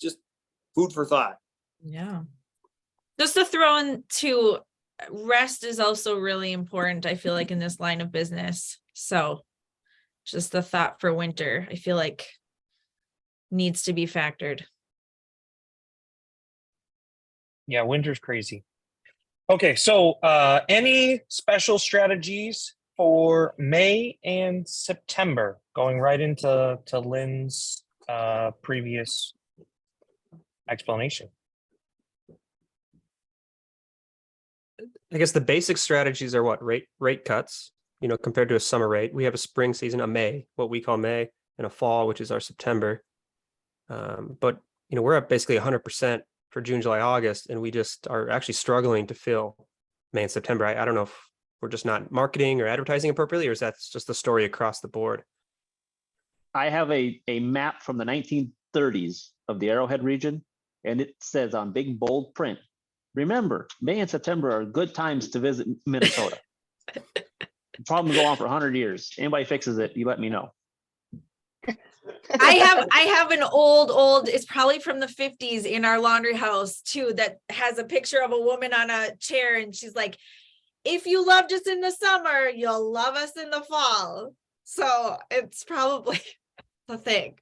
L: Just food for thought.
A: Yeah. Just to throw in too, rest is also really important, I feel like, in this line of business. So just the thought for winter, I feel like needs to be factored.
B: Yeah, winter's crazy. Okay, so any special strategies for May and September? Going right into Lynn's previous explanation.
D: I guess the basic strategies are what? Rate cuts, compared to a summer rate. We have a spring season, a May, what we call May, and a fall, which is our September. But we're at basically 100% for June, July, August, and we just are actually struggling to fill May and September. I don't know if we're just not marketing or advertising appropriately, or is that just the story across the board?
H: I have a map from the 1930s of the Arrowhead region, and it says on big bold print, remember, May and September are good times to visit Minnesota. The problem go on for 100 years. Anybody fixes it, you let me know.
A: I have an old, it's probably from the 50s in our laundry house too, that has a picture of a woman on a chair, and she's like, if you loved us in the summer, you'll love us in the fall. So it's probably the thing.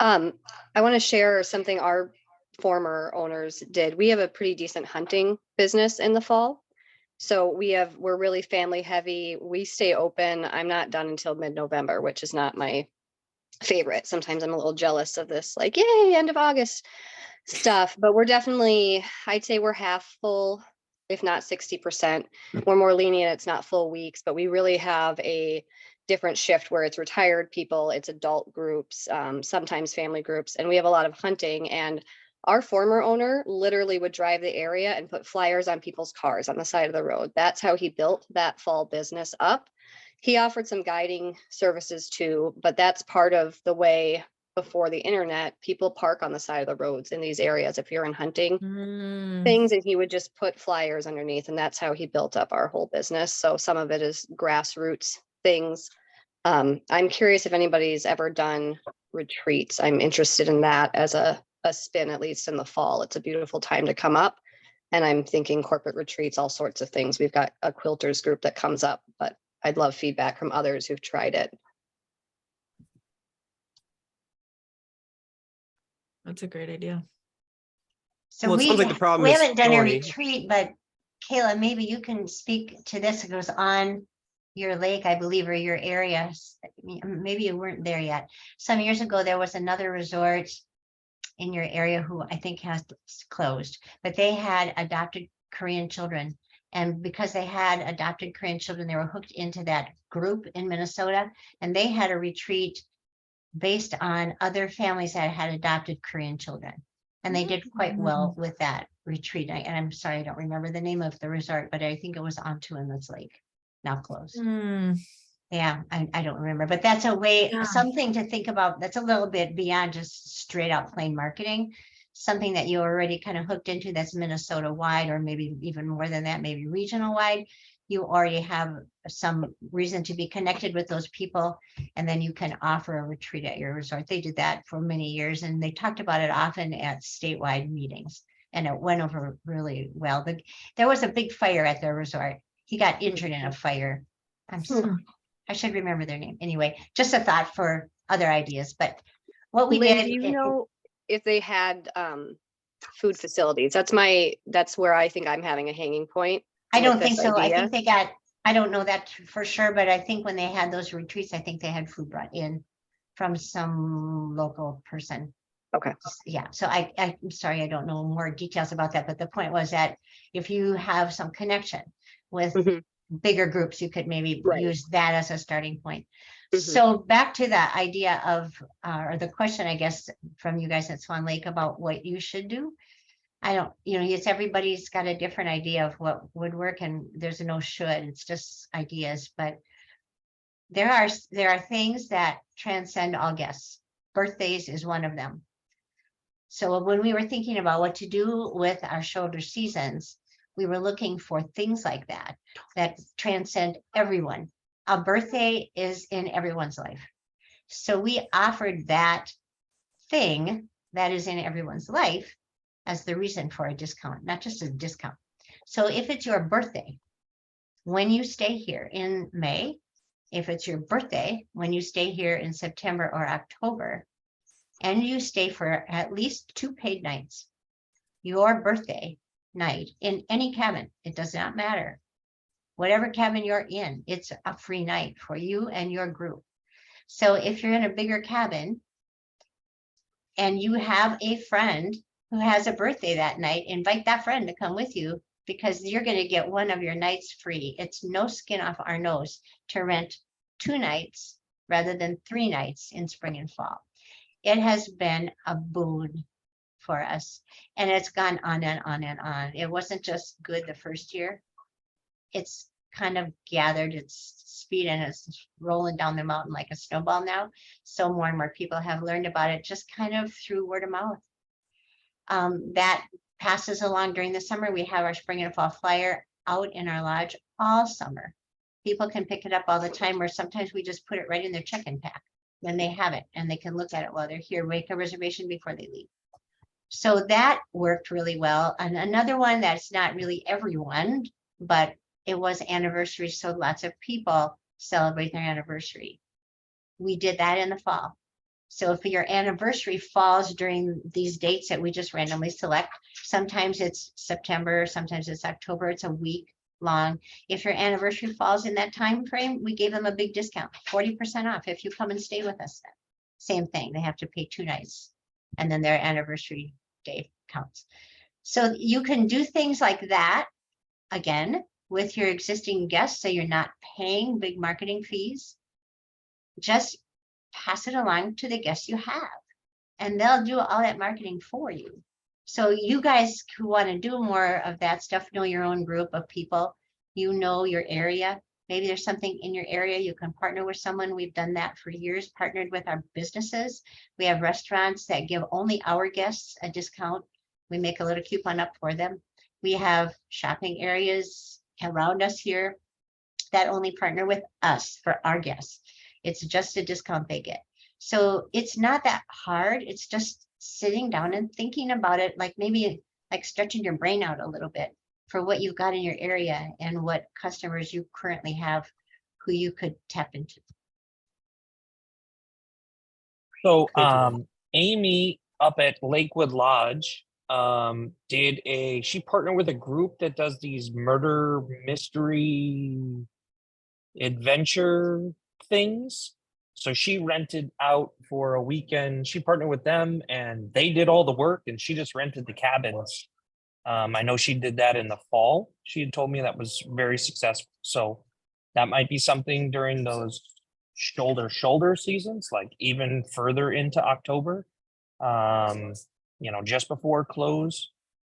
C: I want to share something our former owners did. We have a pretty decent hunting business in the fall. So we're really family heavy. We stay open. I'm not done until mid-November, which is not my favorite. Sometimes I'm a little jealous of this, like, yay, end of August stuff. But we're definitely, I'd say we're half full, if not 60%. We're more lenient. It's not full weeks, but we really have a different shift where it's retired people, it's adult groups, sometimes family groups, and we have a lot of hunting. And our former owner literally would drive the area and put flyers on people's cars on the side of the road. That's how he built that fall business up. He offered some guiding services too, but that's part of the way before the internet, people park on the side of the roads in these areas if you're in hunting things, and he would just put flyers underneath, and that's how he built up our whole business. So some of it is grassroots things. I'm curious if anybody's ever done retreats. I'm interested in that as a spin, at least in the fall. It's a beautiful time to come up. And I'm thinking corporate retreats, all sorts of things. We've got a quilters group that comes up, but I'd love feedback from others who've tried it.
A: That's a great idea.
G: So
D: Well, it sounds like the problem
G: we
D: is
G: haven't done a
D: Tony.
G: retreat, but Kayla, maybe you can speak to this. It goes on your lake, I believe, or your area. Maybe you weren't there yet. Some years ago, there was another resort in your area who I think has closed, but they had adopted Korean children. And because they had adopted Korean children, they were hooked into that group in Minnesota, and they had a retreat based on other families that had adopted Korean children. And they did quite well with that retreat. And I'm sorry, I don't remember the name of the resort, but I think it was on Tuinlet's Lake, now closed. Yeah, I don't remember, but that's a way, something to think about. That's a little bit beyond just straight out plain marketing. Something that you already kind of hooked into that's Minnesota wide, or maybe even more than that, maybe regional wide. You already have some reason to be connected with those people, and then you can offer a retreat at your resort. They did that for many years, and they talked about it often at statewide meetings, and it went over really well. But there was a big fire at their resort. He got injured in a fire. I'm sorry. I should remember their name. Anyway, just a thought for other ideas. But what we
C: Lynn,
G: did,
C: do you know if they had food facilities? That's where I think I'm having a hanging point.
G: I don't
C: with
G: think
C: this
G: so. I
C: idea.
G: think they got, I don't know that for sure, but I think when they had those retreats, I think they had food brought in from some local person.
C: Okay.
G: Yeah. So I'm sorry, I don't know more details about that, but the point was that if you have some connection with bigger groups, you could maybe use that as a starting point. So back to that idea of, or the question, I guess, from you guys at Swan Lake about what you should do. I don't, it's everybody's got a different idea of what would work, and there's no should, it's just ideas. But there are things that transcend all guests. Birthdays is one of them. So when we were thinking about what to do with our shoulder seasons, we were looking for things like that transcend everyone. A birthday is in everyone's life. So we offered that thing that is in everyone's life as the reason for a discount, not just a discount. So if it's your birthday, when you stay here in May, if it's your birthday, when you stay here in September or October, and you stay for at least 2 paid nights, your birthday night in any cabin, it does not matter. Whatever cabin you're in, it's a free night for you and your group. So if you're in a bigger cabin and you have a friend who has a birthday that night, invite that friend to come with you, because you're going to get one of your nights free. It's no skin off our nose to rent 2 nights rather than 3 nights in spring and fall. It has been a boon for us, and it's gone on and on and on. It wasn't just good the first year. It's kind of gathered its speed and it's rolling down the mountain like a snowball now. So more and more people have learned about it just kind of through word of mouth. That passes along during the summer. We have our spring and fall flyer out in our lodge all summer. People can pick it up all the time, or sometimes we just put it right in their check-in pack when they have it, and they can look at it while they're here, make a reservation before they leave. So that worked really well. And another one that's not really everyone, but it was anniversary, so lots of people celebrate their anniversary. We did that in the fall. So if your anniversary falls during these dates that we just randomly select, sometimes it's September, sometimes it's October, it's a week long. If your anniversary falls in that time frame, we gave them a big discount, 40% off if you come and stay with us. Same thing, they have to pay 2 nights, and then their anniversary day counts. So you can do things like that, again, with your existing guests, so you're not paying big marketing fees. just pass it along to the guests you have, and they'll do all that marketing for you. So you guys who want to do more of that stuff, know your own group of people, you know your area. Maybe there's something in your area you can partner with someone. We've done that for years, partnered with our businesses. We have restaurants that give only our guests a discount. We make a little coupon up for them. We have shopping areas around us here that only partner with us for our guests. It's just a discount they get. So it's not that hard. It's just sitting down and thinking about it, like maybe like stretching your brain out a little bit for what you've got in your area and what customers you currently have who you could tap into.
B: So
D: Thank you.
B: Amy up at Lakewood Lodge she partnered with a group that does these murder mystery adventure things. So she rented out for a weekend. She partnered with them and they did all the work and she just rented the cabins. I know she did that in the fall. She had told me that was very successful. So that might be something during those shoulder seasons, like even further into October, just before close.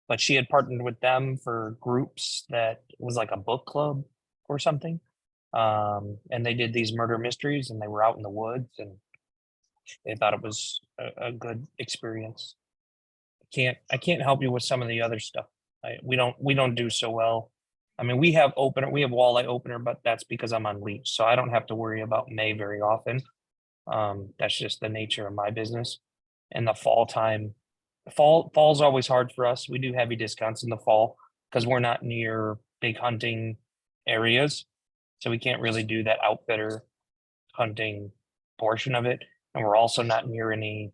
B: But she had partnered with them for groups that was like a book club or something. And they did these murder mysteries and they were out in the woods and they thought it was a good experience. I can't help you with some of the other stuff. We don't do so well. I mean, we have walleye opener, but that's because I'm on leash, so I don't have to worry about May very often. That's just the nature of my business. And the fall's always hard for us. We do heavy discounts in the fall because we're not near big hunting areas, so we can't really do that outfitter hunting portion of it. And we're also not near any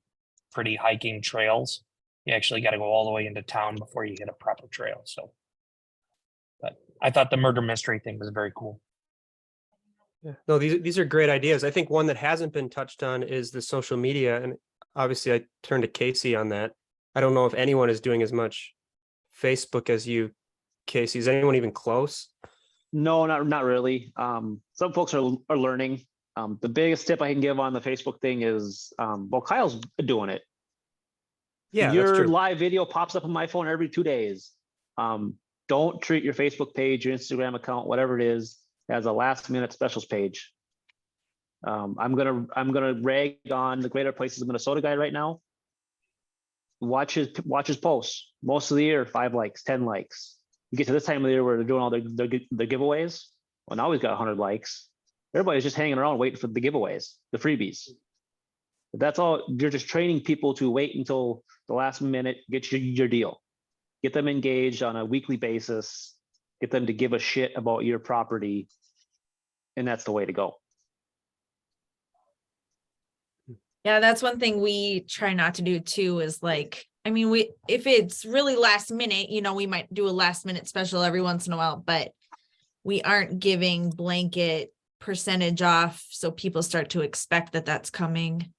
B: pretty hiking trails. You actually got to go all the way into town before you hit a proper trail. So, but I thought the murder mystery thing was very cool.
D: Yeah. No, these are great ideas. I think one that hasn't been touched on is the social media. And obviously I turned to Casey on that. I don't know if anyone is doing as much Facebook as you, Casey. Is anyone even close?
H: No, not really. Some folks are learning. The biggest tip I can give on the Facebook thing is, Kyle's doing it.
D: Yeah, that's
H: Your
D: true.
H: live video pops up on my phone every 2 days. Don't treat your Facebook page, your Instagram account, whatever it is, as a last minute specials page. I'm gonna rag on the Greater Places of Minnesota guy right now. Watch his posts. Most of the year, 5 likes, 10 likes. You get to this time of the year where they're doing all their giveaways. Well, now he's got 100 likes. Everybody's just hanging around waiting for the giveaways, the freebies. But that's all. You're just training people to wait until the last minute, get your deal. Get them engaged on a weekly basis. Get them to give a shit about your property. And that's the way to go.
A: Yeah, that's one thing we try not to do too, is like, I mean, if it's really last minute, we might do a last minute special every once in a while, but we aren't giving blanket percentage off. So people start to expect that that's coming.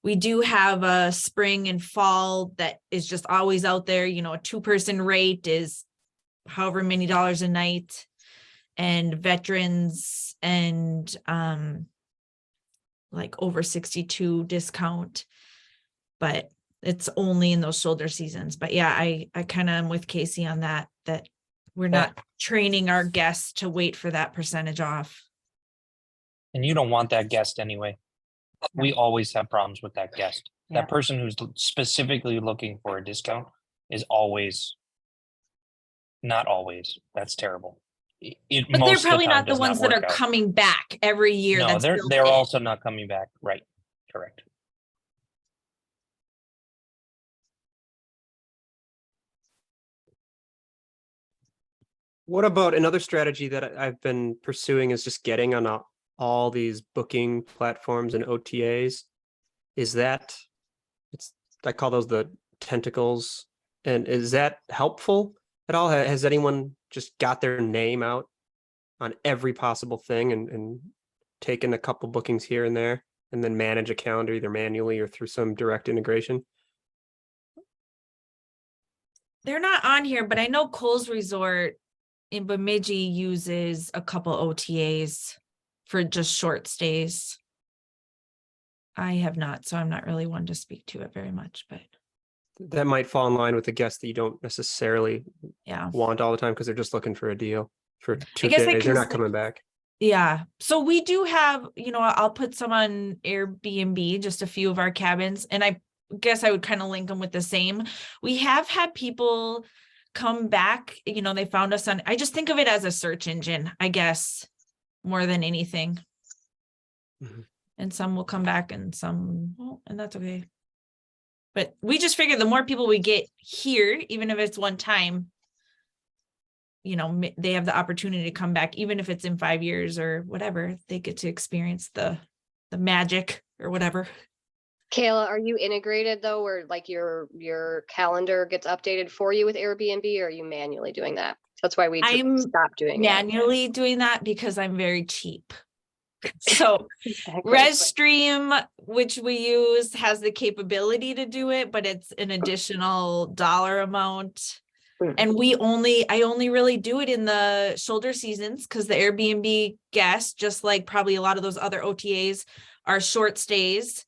A: We do have a spring and fall that is just always out there. A 2-person rate is however many dollars a night, and veterans and like over 62 discount, but it's only in those shoulder seasons. But yeah, I kind of am with Casey on that we're not training our guests to wait for that percentage off.
B: And you don't want that guest anyway. We always have problems with that guest.
G: Yeah.
B: That person who's specifically looking for a discount is always, not always. That's terrible.
A: But they're probably not the ones that are coming back every year.
B: No, they're also not coming back. Right. Correct.
D: What about another strategy that I've been pursuing is just getting on all these booking platforms and OTAs? I call those the tentacles. And is that helpful at all? Has anyone just got their name out on every possible thing and taken a couple bookings here and there and then manage a calendar either manually or through some direct integration?
A: They're not on here, but I know Cole's Resort in Bemidji uses a couple OTAs for just short stays. I have not, so I'm not really one to speak to it very much, but
D: That might fall in line with the guests that you don't necessarily
A: yeah.
D: want all the time because they're just looking for a deal for 2
A: guess I
D: days. They're
A: can
D: not coming back.
A: Yeah. So we do have, I'll put some on Airbnb, just a few of our cabins. And I guess I would kind of link them with the same. We have had people come back, they found us on, I just think of it as a search engine, I guess, more than anything.
D: Mhm.
A: And some will come back and some won't, and that's okay. But we just figure the more people we get here, even if it's one time, they have the opportunity to come back, even if it's in 5 years or whatever, they get to experience the magic or whatever.
C: Kayla, are you integrated though, where like your calendar gets updated for you with Airbnb, or are you manually doing that? That's why we
A: I'm
C: stopped doing it.
A: Manually doing that because I'm very cheap. So
C: Exactly.
A: Restream, which we use, has the capability to do it, but it's an additional dollar amount. And I only really do it in the shoulder seasons because the Airbnb guests, just like probably a lot of those other OTAs, are short stays,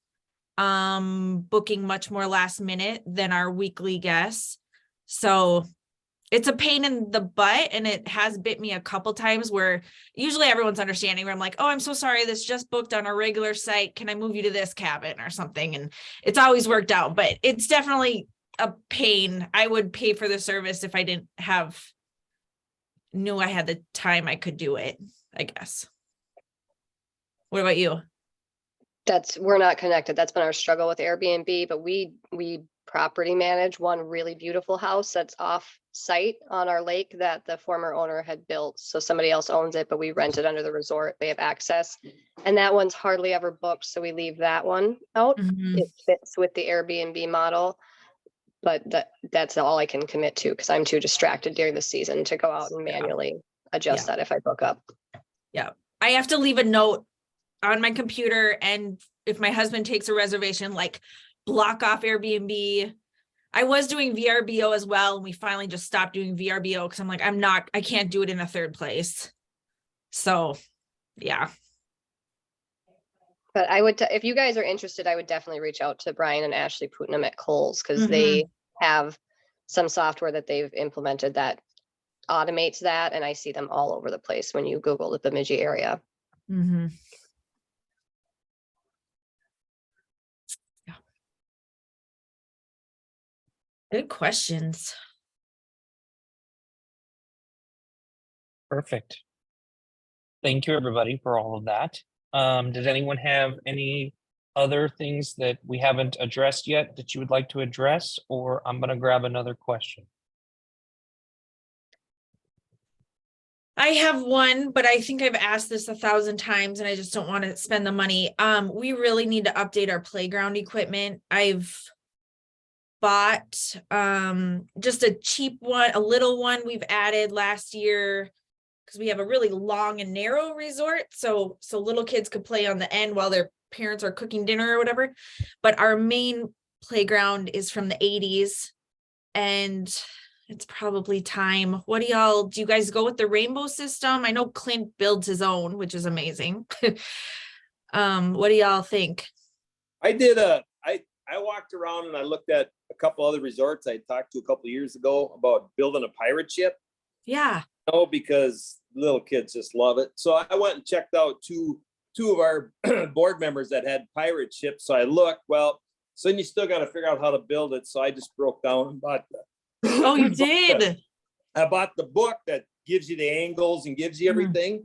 A: booking much more last minute than our weekly guests. So it's a pain in the butt, and it has bit me a couple times where usually everyone's understanding where I'm like, oh, I'm so sorry, this just booked on a regular site. Can I move you to this cabin or something? And it's always worked out, but it's definitely a pain. I would pay for the service if I knew I had the time I could do it, I guess. What about you?
C: We're not connected. That's been our struggle with Airbnb, but we property manage one really beautiful house that's off site on our lake that the former owner had built. So somebody else owns it, but we rent it under the resort. They have access. And that one's hardly ever booked. So we leave that one out.
A: Mhm.
C: It fits with the Airbnb model. But that's all I can commit to because I'm too distracted during the season to go out and manually adjust that if I book up.
A: Yeah. I have to leave a note on my computer, and if my husband takes a reservation, like block off Airbnb. I was doing VRBO as well, and we finally just stopped doing VRBO because I'm like, I can't do it in a third place. So yeah.
C: But I would, if you guys are interested, I would definitely reach out to Brian and Ashley Putnam at Kohl's because they have some software that they've implemented that automates that. And I see them all over the place when you Google the Bemidji area.
A: Mm-hmm. Yeah. Good questions.
B: Perfect. Thank you, everybody, for all of that. Does anyone have any other things that we haven't addressed yet that you would like to address, or I'm going to grab another question?
A: I have one, but I think I've asked this 1,000 times and I just don't want to spend the money. We really need to update our playground equipment. I've bought just a cheap one, a little one we've added last year because we have a really long and narrow resort. So little kids could play on the end while their parents are cooking dinner or whatever. But our main playground is from the 80s and it's probably time. Do you guys go with the rainbow system? I know Clint builds his own, which is amazing. What do y'all think?
L: I did I walked around and I looked at a couple other resorts I talked to a couple of years ago about building a pirate ship.
A: Yeah.
L: No, because little kids just love it. So I went and checked out two of our board members that had pirate ships. So I looked, so then you still got to figure out how to build it. So I just broke down and bought that.
A: Oh, you did?
L: I bought the book that gives you the angles and gives you everything,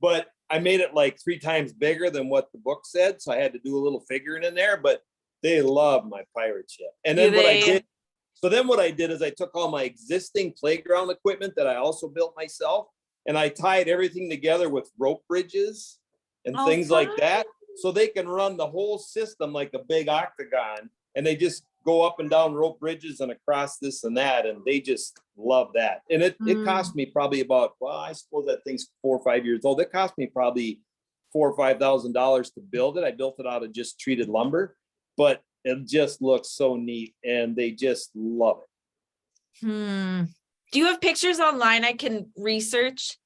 L: but I made it like 3 times bigger than what the book said. So I had to do a little figuring in there, but they love my pirate ship. And then what I did is I took all my existing playground equipment that I also built myself, and I tied everything together with rope bridges and things like that. So they can run the whole system like a big octagon, and they just go up and down rope bridges and across this and that. And they just love that. And it cost me probably about, I suppose that thing's 4 or 5 years old. It cost me probably $4,000 or $5,000 to build it. I built it out of just treated lumber, but it just looks so neat and they just love it.
A: Do you have pictures online I can research?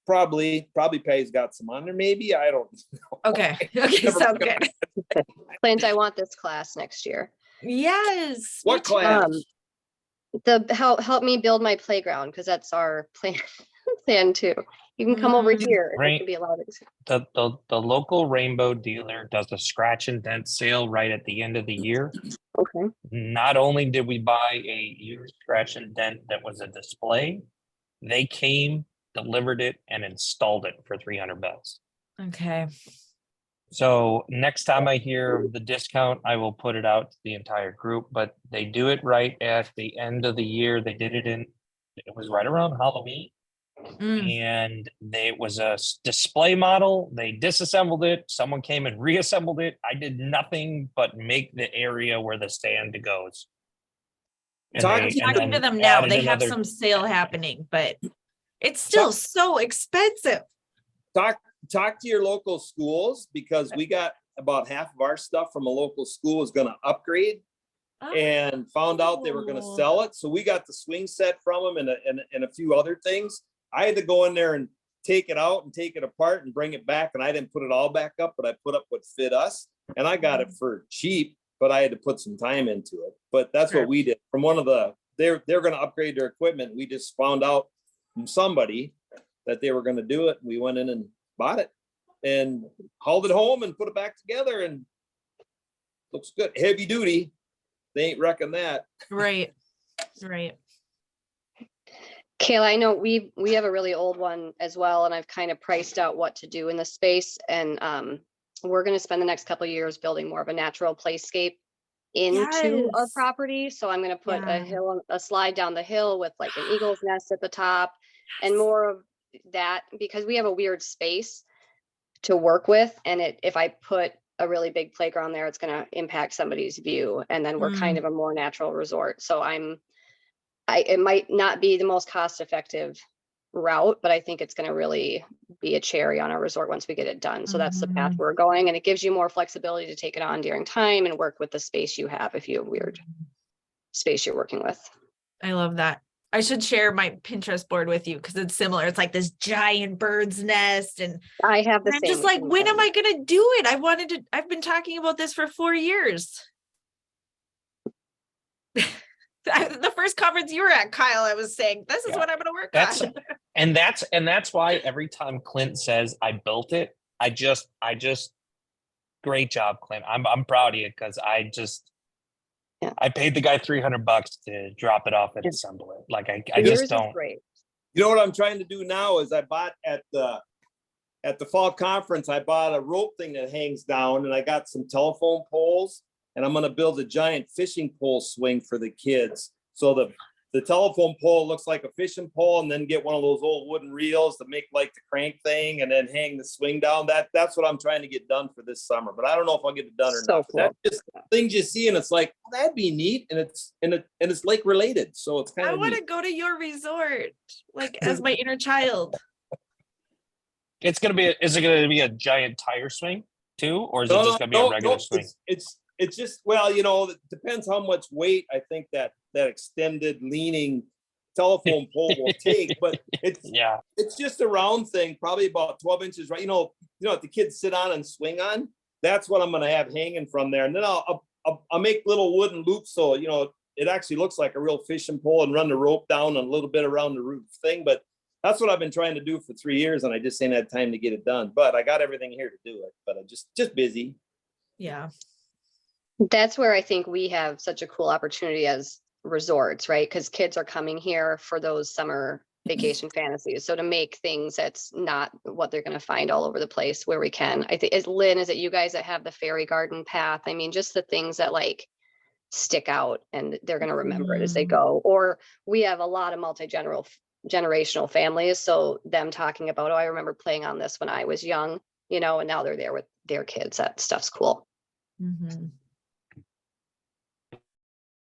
L: Probably Pay's got some on there, maybe. I don't know.
A: Okay. Okay, sounds good.
C: Clint, I want this class next year.
A: Yes.
L: What
A: me too.
L: class?
C: Help me build my playground, because that's our plan too. You can come over here. It
B: Right.
C: can be a lot of
B: The local rainbow dealer does a scratch and dent sale right at the end of the year.
C: Okay.
B: Not only did we buy a used scratch and dent that was a display, they came, delivered it, and installed it for $300.
A: Okay.
B: So next time I hear of the discount, I will put it out to the entire group, but they do it right at the end of the year. They did it it was right around Halloween. And it was a display model. They disassembled it. Someone came and reassembled it. I did nothing but make the area where the stand goes. And
A: I'm talking to them now. They have some sale happening, but it's still so expensive.
L: Talk to your local schools, because we got about half of our stuff from a local school is gonna upgrade, and found out they were gonna sell it. So we got the swing set from them and a few other things. I had to go in there and take it out and take it apart and bring it back. And I didn't put it all back up, but I put up what fit us. And I got it for cheap, but I had to put some time into it. But that's what we did. From one of they're going to upgrade their equipment. We just found out from somebody that they were going to do it. We went in and bought it and hauled it home and put it back together, and looks good. Heavy duty. They ain't wrecking that.
A: Right.
C: Kayla, I know we have a really old one as well, and I've kind of priced out what to do in the space, and we're going to spend the next couple of years building more of a natural playscape into our property. So I'm going to put a slide down the hill with like an eagle's nest at the top, and more of that, because we have a weird space to work with, and if I put a really big playground there, it's going to impact somebody's view, and then we're kind of a more natural resort. So it might not be the most cost effective route, but I think it's going to really be a cherry on our resort once we get it done. So that's the path we're going, and it gives you more flexibility to take it on during time and work with the space you have if you have weird space you're working with.
A: I love that. I should share my Pinterest board with you, because it's similar. It's like this giant bird's nest, and
C: I have the
A: I'm
C: same.
A: just like, when am I going to do it? I've been talking about this for 4 years. The first conference you were at, Kyle, I was saying, this is what I'm going to work on.
B: And that's why every time Clint says I built it, I just great job, Clint. I'm proud of you, because I paid the guy $300 to drop it off and assemble it. Like I just don't.
C: Great.
L: You know what I'm trying to do now is I bought at the fall conference, I bought a rope thing that hangs down, and I got some telephone poles, and I'm going to build a giant fishing pole swing for the kids. So the telephone pole looks like a fishing pole, and then get one of those old wooden reels to make like the crank thing, and then hang the swing down. That's what I'm trying to get done for this summer, but I don't know if I'll get it done or not. That's just things you see, and it's like, that'd be neat. And it's lake related. So it's kind of
A: I want to go to your resort, like as my inner child.
B: Is it going to be a giant tire swing too? Or is it just going to be a regular swing?
L: It's just, well, it depends how much weight I think that extended leaning telephone pole will take, but it's just a round thing, probably about 12 inches, right? If the kids sit on and swing on, that's what I'm going to have hanging from there. And then I'll make little wooden loops. So, it actually looks like a real fishing pole, and run the rope down a little bit around the roof thing. But that's what I've been trying to do for 3 years, and I just ain't had time to get it done, but I got everything here to do it, but I'm just busy.
A: Yeah.
C: That's where I think we have such a cool opportunity as resorts, right? Because kids are coming here for those summer vacation fantasies. So to make things that's not what they're going to find all over the place, where we can, I think, is it you guys that have the fairy garden path? I mean, just the things that like stick out, and they're going to remember it as they go. Or we have a lot of generational families. So them talking about, I remember playing on this when I was young, and now they're there with their kids. That stuff's cool.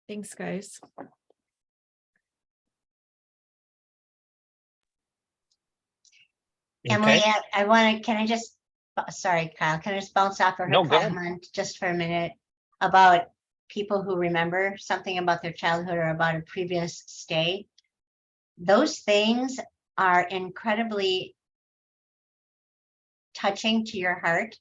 A: Thanks, guys.
G: Emily, sorry, Kyle, can I just bounce off of her comment just for a minute about people who remember something about their childhood or about a previous stay? Those things are incredibly touching to your heart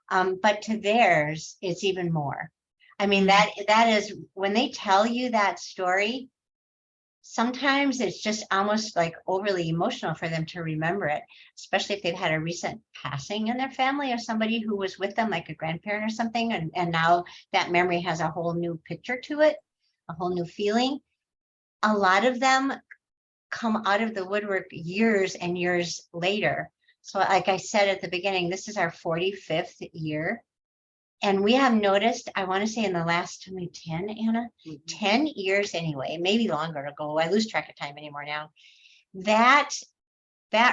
G: But to theirs, it's even more. I mean, that is when they tell you that story, sometimes it's just almost like overly emotional for them to remember it, especially if they've had a recent passing in their family of somebody who was with them, like a grandparent or something. And now that memory has a whole new picture to it, a whole new feeling. A lot of them come out of the woodwork years and years later. So like I said at the beginning, this is our 45th year. And we have noticed, I want to say in the last 10, Anna, 10 years anyway, maybe longer ago, I lose track of time anymore now, that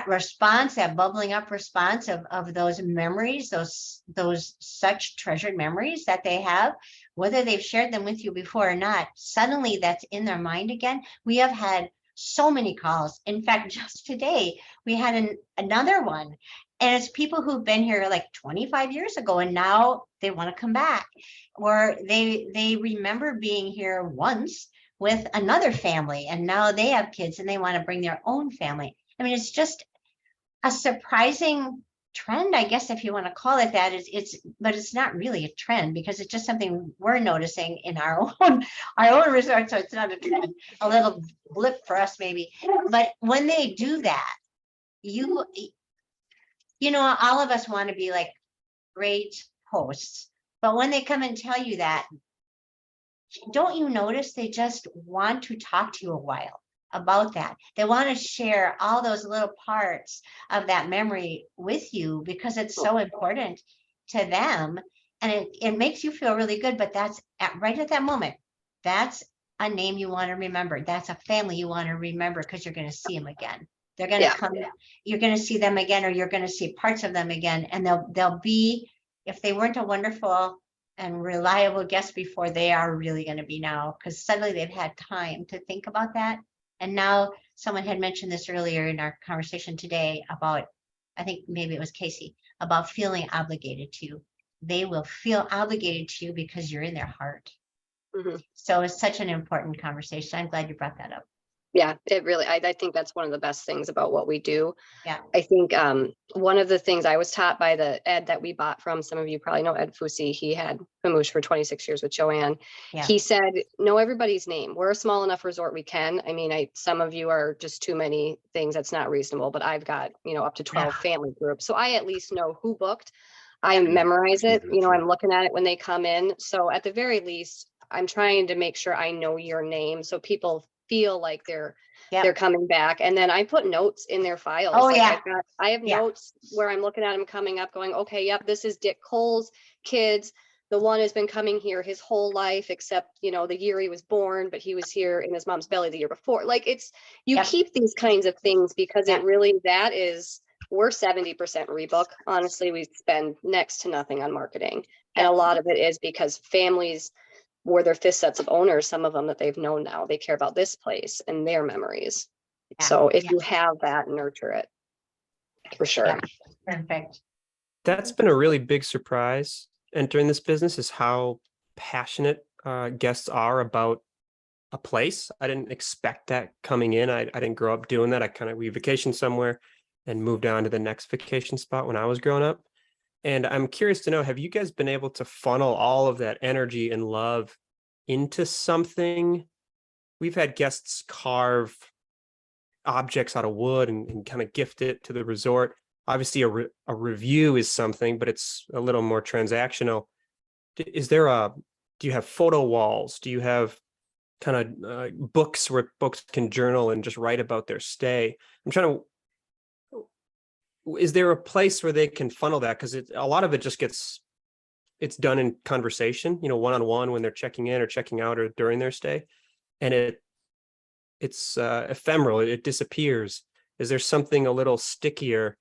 G: response, that bubbling up response of those memories, those such treasured memories that they have, whether they've shared them with you before or not, suddenly that's in their mind again. We have had so many calls. In fact, just today, we had another one. And it's people who've been here like 25 years ago, and now they want to come back, or they remember being here once with another family, and now they have kids and they want to bring their own family. I mean, it's just a surprising trend, I guess, if you want to call it that. But it's not really a trend, because it's just something we're noticing in our own resort. So it's not a trend, a little blip for us maybe. But when they do that, you know, all of us want to be like great hosts, but when they come and tell you that, don't you notice they just want to talk to you a while about that? They want to share all those little parts of that memory with you because it's so important to them, and it makes you feel really good. But that's right at that moment, that's a name you want to remember. That's a family you want to remember, because you're going to see them again. They're going to come, you're going to see them again, or you're going to see parts of them again. And they'll be, if they weren't a wonderful and reliable guest before, they are really going to be now, because suddenly they've had time to think about that. And now someone had mentioned this earlier in our conversation today about, I think maybe it was Casey, about feeling obligated to you. They will feel obligated to you because you're in their heart. So it's such an important conversation. I'm glad you brought that up.
C: Yeah, it really, I think that's one of the best things about what we do.
G: Yeah.
C: I think one of the things I was taught by the Ed that we bought from, some of you probably know Ed Fusi, he had Pamoosh for 26 years with Joanne.
G: Yeah.
C: He said, know everybody's name. We're a small enough resort we can. I mean, some of you are just too many things. That's not reasonable, but I've got, you know, up to 12 family groups. So I at least know who booked. I memorize it, you know, I'm looking at it when they come in. So at the very least, I'm trying to make sure I know your name, so people feel like they're coming back. And then I put notes in their files.
G: Oh,
C: like
G: yeah.
C: I have notes where I'm looking at them coming up going, okay, yep, this is Dick Cole's kids. The one has been coming here his whole life, except, you know, the year he was born, but he was here in his mom's belly the year before. Like you keep these kinds of things because it really, we're 70% rebook. Honestly, we spend next to nothing on marketing. And a lot of it is because families were their fifth sets of owners, some of them that they've known now. They care about this place and their memories. So if you have that, nurture it for sure.
G: Perfect.
D: That's been a really big surprise entering this business, is how passionate guests are about a place. I didn't expect that coming in. I didn't grow up doing that. We vacationed somewhere and moved on to the next vacation spot when I was growing up. And I'm curious to know, have you guys been able to funnel all of that energy and love into something? We've had guests carve objects out of wood and kind of gift it to the resort. Obviously, a review is something, but it's a little more transactional. Do you have photo walls? Do you have kind of books where folks can journal and just write about their stay? Is there a place where they can funnel that? Because a lot of it just it's done in conversation, you know, one-on-one when they're checking in or checking out or during their stay. And it's ephemeral, it disappears. Is there something a little stickier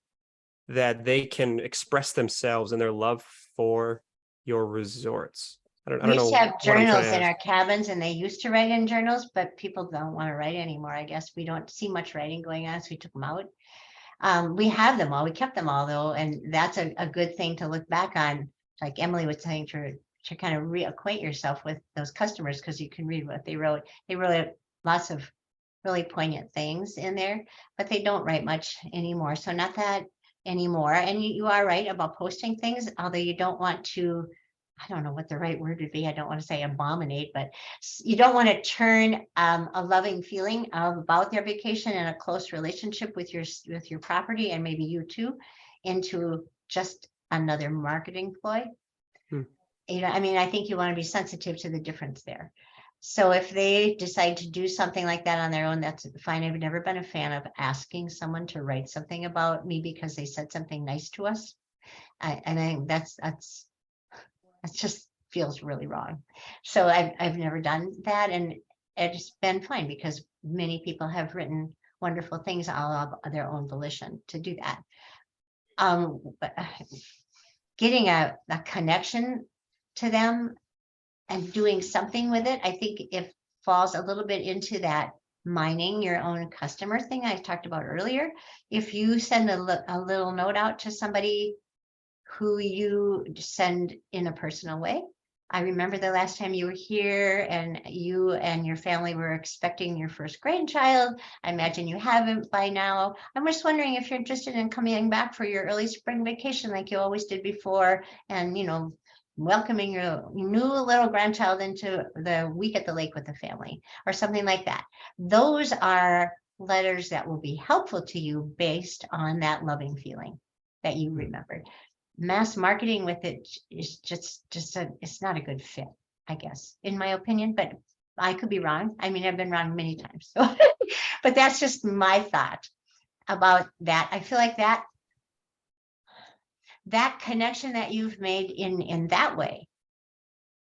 D: that they can express themselves and their love for your resorts? I don't know.
G: We used to have
D: what I'm trying
G: journals
D: to
G: in
D: ask.
G: our cabins, and they used to write in journals, but people don't want to write anymore. I guess we don't see much writing going on, so we took them out. We have them all. We kept them all though, and that's a good thing to look back on. Like Emily was saying, to kind of reacquaint yourself with those customers, because you can read what they wrote. They wrote lots of really poignant things in there, but they don't write much anymore. So not that anymore. And you are right about posting things, although you don't want to, I don't know what the right word would be. I don't want to say abominate, but you don't want to turn a loving feeling about their vacation and a close relationship with your property, and maybe you too, into just another marketing ploy. You know, I mean, I think you want to be sensitive to the difference there. So if they decide to do something like that on their own, that's fine. I've never been a fan of asking someone to write something about me because they said something nice to us. And I think that just feels really wrong. So I've never done that, and it's been fine because many people have written wonderful things all of their own volition to do that. But getting a connection to them and doing something with it, I think it falls a little bit into that mining your own customer thing I talked about earlier. If you send a little note out to somebody who you send in a personal way. I remember the last time you were here and you and your family were expecting your first grandchild. I imagine you haven't by now. I'm just wondering if you're interested in coming back for your early spring vacation like you always did before, and, you know, welcoming your new little grandchild into the week at the lake with the family or something like that. Those are letters that will be helpful to you based on that loving feeling that you remembered. Mass marketing with it is just it's not a good fit, I guess, in my opinion, but I could be wrong. I mean, I've been wrong many times. So, but that's just my thought about that. I feel like that connection that you've made in that way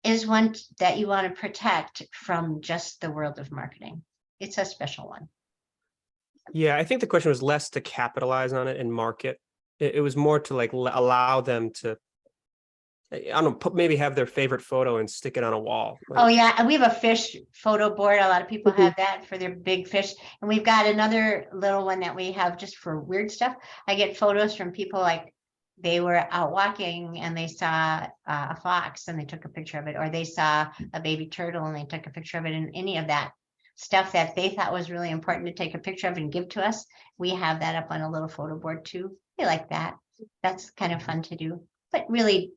G: is one that you want to protect from just the world of marketing. It's a special one.
D: Yeah, I think the question was less to capitalize on it and market. It was more to like allow them to, I don't know, maybe have their favorite photo and stick it on a wall.
G: Oh yeah, and we have a fish photo board. A lot of people have that for their big fish. And we've got another little one that we have just for weird stuff. I get photos from people like they were out walking and they saw a fox and they took a picture of it, or they saw a baby turtle and they took a picture of it, and any of that stuff that they thought was really important to take a picture of and give to us. We have that up on a little photo board too. We like that. That's kind of fun to do, but really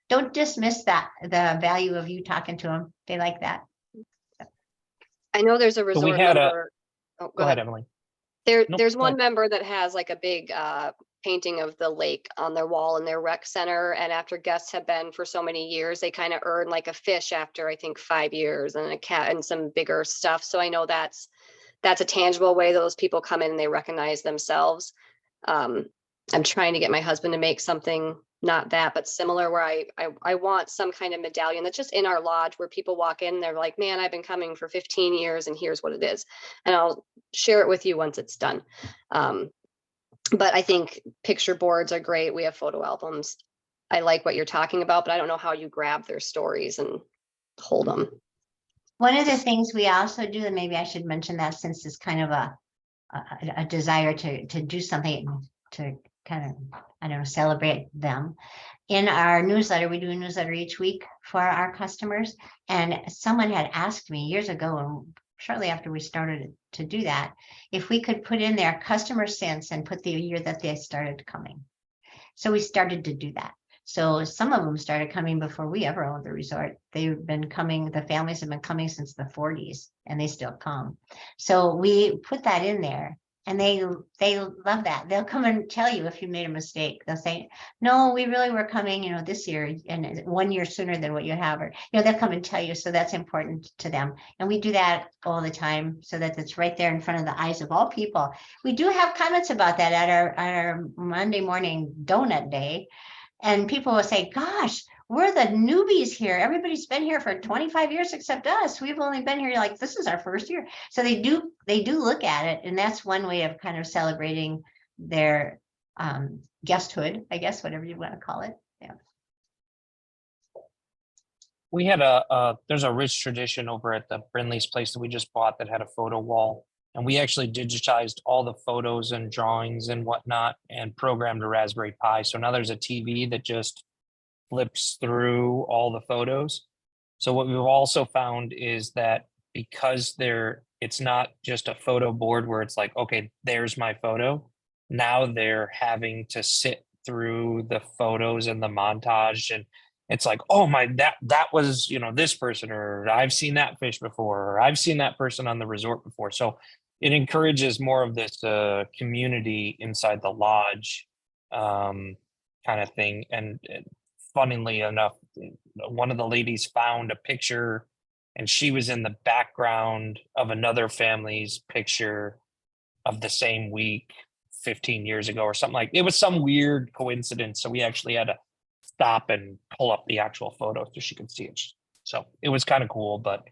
G: don't dismiss the value of you talking to them. They like that.
C: I know there's a
B: So
C: resort
B: we had
C: member. Oh,
B: go ahead, Emily.
C: There's
B: Nope, go
C: one
B: ahead.
C: member that has like a big painting of the lake on their wall in their rec center. And after guests have been for so many years, they kind of earn like a fish after, I think, 5 years, and a cat and some bigger stuff. So I know that's a tangible way those people come in and they recognize themselves. I'm trying to get my husband to make something, not that, but similar, where I want some kind of medallion that's just in our lodge where people walk in, they're like, man, I've been coming for 15 years and here's what it is. And I'll share it with you once it's done. But I think picture boards are great. We have photo albums. I like what you're talking about, but I don't know how you grab their stories and hold them.
G: One of the things we also do, and maybe I should mention that since it's kind of a desire to do something to kind of, I don't know, celebrate them. In our newsletter, we do a newsletter each week for our customers. And someone had asked me years ago, and shortly after we started to do that, if we could put in their customer since and put the year that they started coming. So we started to do that. So some of them started coming before we ever owned the resort. They've been coming, the families have been coming since the 40s, and they still come. So we put that in there, and they love that. They'll come and tell you if you made a mistake. They'll say, no, we really were coming, this year, and 1 year sooner than what you have, or, they'll come and tell you. So that's important to them. And we do that all the time so that it's right there in front of the eyes of all people. We do have comments about that at our Monday morning donut day. And people will say, gosh, we're the newbies here. Everybody's been here for 25 years except us. We've only been here like, this is our first year. So they do look at it. And that's one way of kind of celebrating their guesthood, I guess, whatever you want to call it. Yeah.
B: We had there's a rich tradition over at the Brindley's place that we just bought that had a photo wall. And we actually digitized all the photos and drawings and whatnot and programmed a Raspberry Pi. So now there's a TV that just flips through all the photos. So what we've also found is that because it's not just a photo board where it's like, okay, there's my photo. now they're having to sit through the photos and the montage, and it's like, oh my, that was, this person, or I've seen that fish before, or I've seen that person on the resort before. So it encourages more of this community inside the lodge kind of thing. And funnily enough, one of the ladies found a picture, and she was in the background of another family's picture of the same week 15 years ago or something. Like, it was some weird coincidence. So we actually had to stop and pull up the actual photo so she could see it. So it was kind of cool, but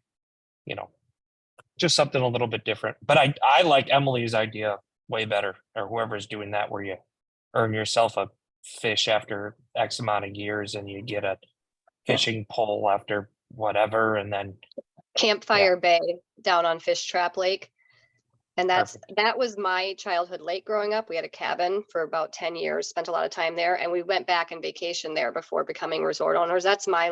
B: just something a little bit different. But I like Emily's idea way better, or whoever's doing that, where you earn yourself a fish after X amount of years and you get a fishing pole after whatever, and then
C: Campfire Bay down on Fish Trap Lake. And
B: Perfect.
C: that was my childhood lake growing up. We had a cabin for about 10 years, spent a lot of time there, and we went back and vacation there before becoming resort owners. That's my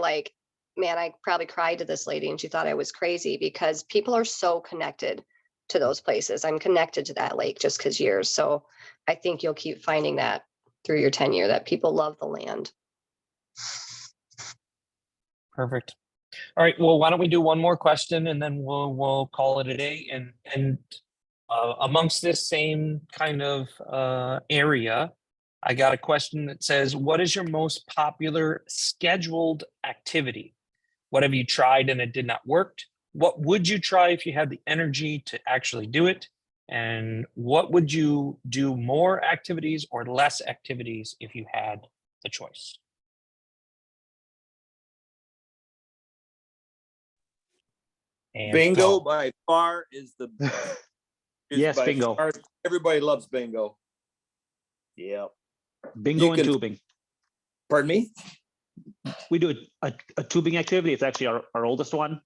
C: man, I probably cried to this lady and she thought I was crazy, because people are so connected to those places. I'm connected to that lake just because years. So I think you'll keep finding that through your tenure, that people love the land.
B: Perfect. All right. Well, why don't we do one more question and then we'll call it a day. And amongst this same kind of area, I got a question that says, what is your most popular scheduled activity? What have you tried and it did not work? What would you try if you had the energy to actually do it? And what would you do, more activities or less activities, if you had the choice? And
L: Bingo
B: go.
L: by far is the
H: Yes,
L: by
H: bingo.
L: far- everybody loves bingo. Yeah.
H: Bingo
L: You
H: and
L: can-
H: tubing.
L: Pardon me?
H: We do a tubing activity. It's actually our oldest one.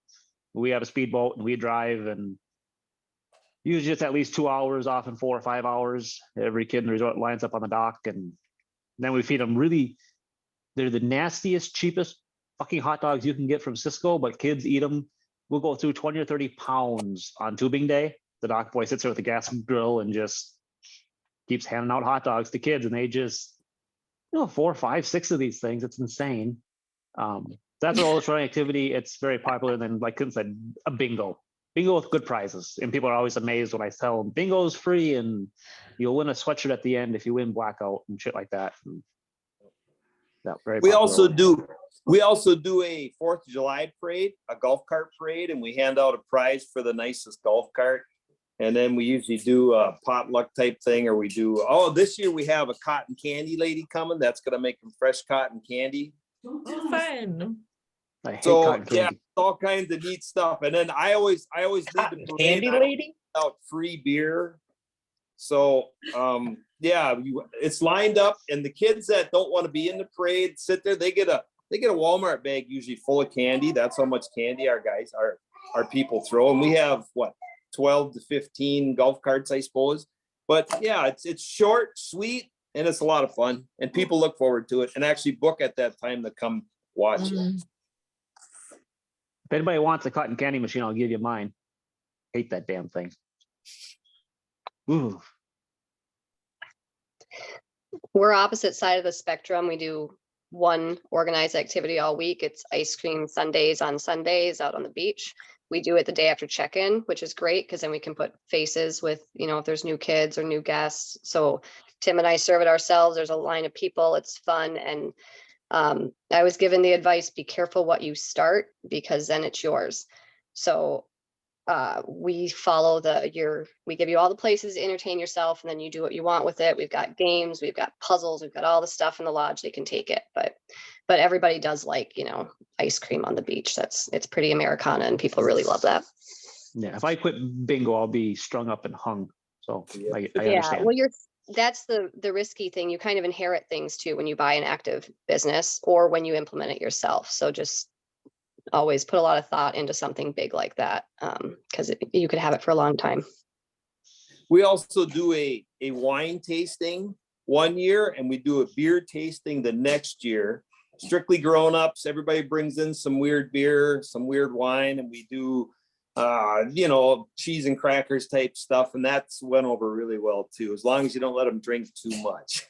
H: We have a speedboat and we drive, and usually it's at least 2 hours, often 4 or 5 hours. Every kid in the resort lines up on the dock, and then we feed them they're the nastiest, cheapest fucking hot dogs you can get from Cisco, but kids eat them. We'll go through 20 or 30 pounds on tubing day. The dock boy sits there with a gas grill and just keeps handing out hot dogs to kids, and they just, 4, 5, 6 of these things. It's insane. That's our oldest running activity. It's very popular. Then, like Clint said, a bingo with good prizes, and people are always amazed when I tell them bingo is free and you'll win a sweatshirt at the end if you win blackout and shit like that. And very
L: We
H: popular.
L: also do a 4th of July parade, a golf cart parade, and we hand out a prize for the nicest golf cart. And then we usually do a potluck type thing, or we do, this year we have a cotton candy lady coming. That's going to make them fresh cotton candy.
A: Oh, fun.
H: I hate
L: So
H: cotton
L: yeah,
H: candy.
L: all kinds of neat stuff. And then I always leave the parade
B: Candy lady?
L: out free beer. So it's lined up, and the kids that don't want to be in the parade sit there. They get a Walmart bag usually full of candy. That's how much candy our people throw. And we have 12 to 15 golf carts, I suppose. But yeah, it's short, sweet, and it's a lot of fun. And people look forward to it and actually book at that time to come watch it.
H: If anybody wants a cotton candy machine, I'll give you mine. Hate that damn thing. Ooh.
C: We're opposite side of the spectrum. We do one organized activity all week. It's ice cream sundaes on Sundays out on the beach. We do it the day after check-in, which is great because then we can put faces with, if there's new kids or new guests. So Tim and I serve it ourselves. There's a line of people. It's fun. And I was given the advice, be careful what you start, because then it's yours. So we follow we give you all the places to entertain yourself, and then you do what you want with it. We've got games, we've got puzzles, we've got all the stuff in the lodge. They can take it, but everybody does like, ice cream on the beach. It's pretty Americana, and people really love that.
H: Yeah, if I quit bingo, I'll be strung up and hung. So I
C: Yeah,
H: understand.
C: well, that's the risky thing. You kind of inherit things too when you buy an active business or when you implement it yourself. So just always put a lot of thought into something big like that, because you could have it for a long time.
L: We also do a wine tasting one year, and we do a beer tasting the next year. Strictly grown-ups. Everybody brings in some weird beer, some weird wine, and we do cheese and crackers type stuff. And that's went over really well too, as long as you don't let them drink too much.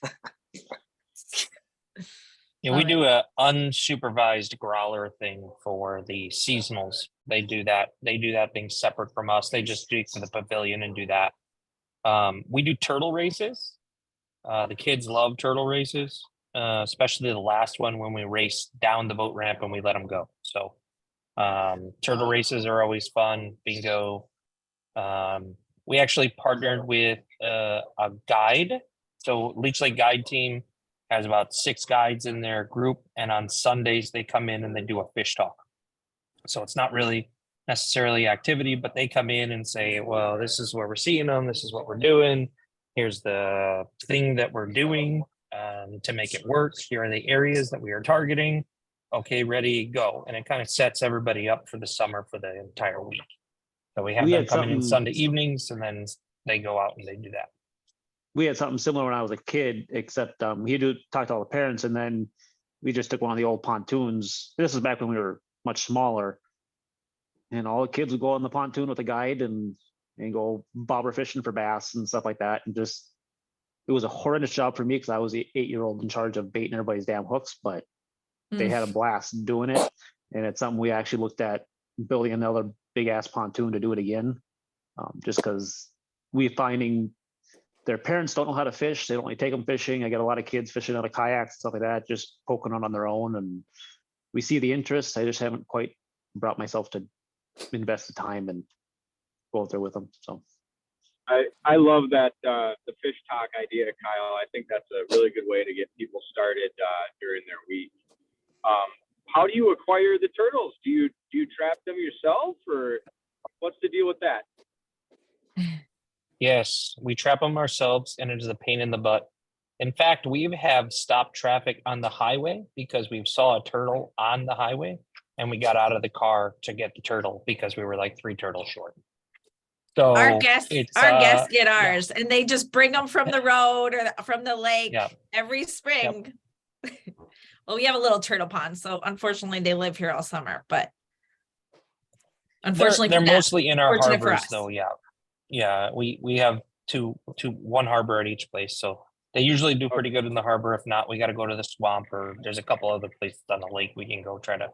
B: Yeah, we
A: Love
B: do a unsupervised growler thing for the seasonals. They do that. They do that thing separate from us. They just do it for the pavilion and do that. We do turtle races. The kids love turtle races, especially the last one when we race down the boat ramp and we let them go. So turtle races are always fun. Bingo. We actually partnered with a guide. So Leech Lake Guide Team has about 6 guides in their group, and on Sundays they come in and they do a fish talk. So it's not really necessarily activity, but they come in and say, well, this is where we're seeing them, this is what we're doing, here's the thing that we're doing to make it work, here are the areas that we are targeting, okay, ready, go. And it kind of sets everybody up for the summer for the entire week. So we have
H: We
B: them
H: had
B: coming in
H: something-
B: Sunday evenings, and then they go out and they do that.
H: We had something similar when I was a kid, except he do talk to all the parents, and then we just took one of the old pontoons. This is back when we were much smaller, and all the kids would go on the pontoon with a guide and go bobber fishing for bass and stuff like that. And just it was a horrendous job for me because I was the 8-year-old in charge of baiting everybody's damn hooks, but they had a blast doing it, and it's something we actually looked at building another big ass pontoon to do it again, just because we finding their parents don't know how to fish. They don't really take them fishing. I get a lot of kids fishing out of kayaks and stuff like that, just poking on their own. And we see the interest. I just haven't quite brought myself to invest the time and go out there with them. So
J: I love that the fish talk idea, Kyle. I think that's a really good way to get people started during their week. How do you acquire the turtles? Do you trap them yourself, or what's the deal with that?
B: Yes, we trap them ourselves, and it is a pain in the butt. In fact, we have stopped traffic on the highway because we saw a turtle on the highway, and we got out of the car to get the turtle because we were like 3 turtles short. So
A: Our guests get
B: yeah.
A: ours, and they just bring them from the road or from the lake
B: Yeah.
A: every spring. Well, we have a little turtle pond, so unfortunately they live here all summer, but unfortunately
B: they're
A: for them,
B: mostly in our
A: fortunate for
B: harbors
A: us.
B: though. Yeah, we have one harbor at each place, so they usually do pretty good in the harbor. If not, we got to go to the swamp, or there's a couple other places on the lake we can go try to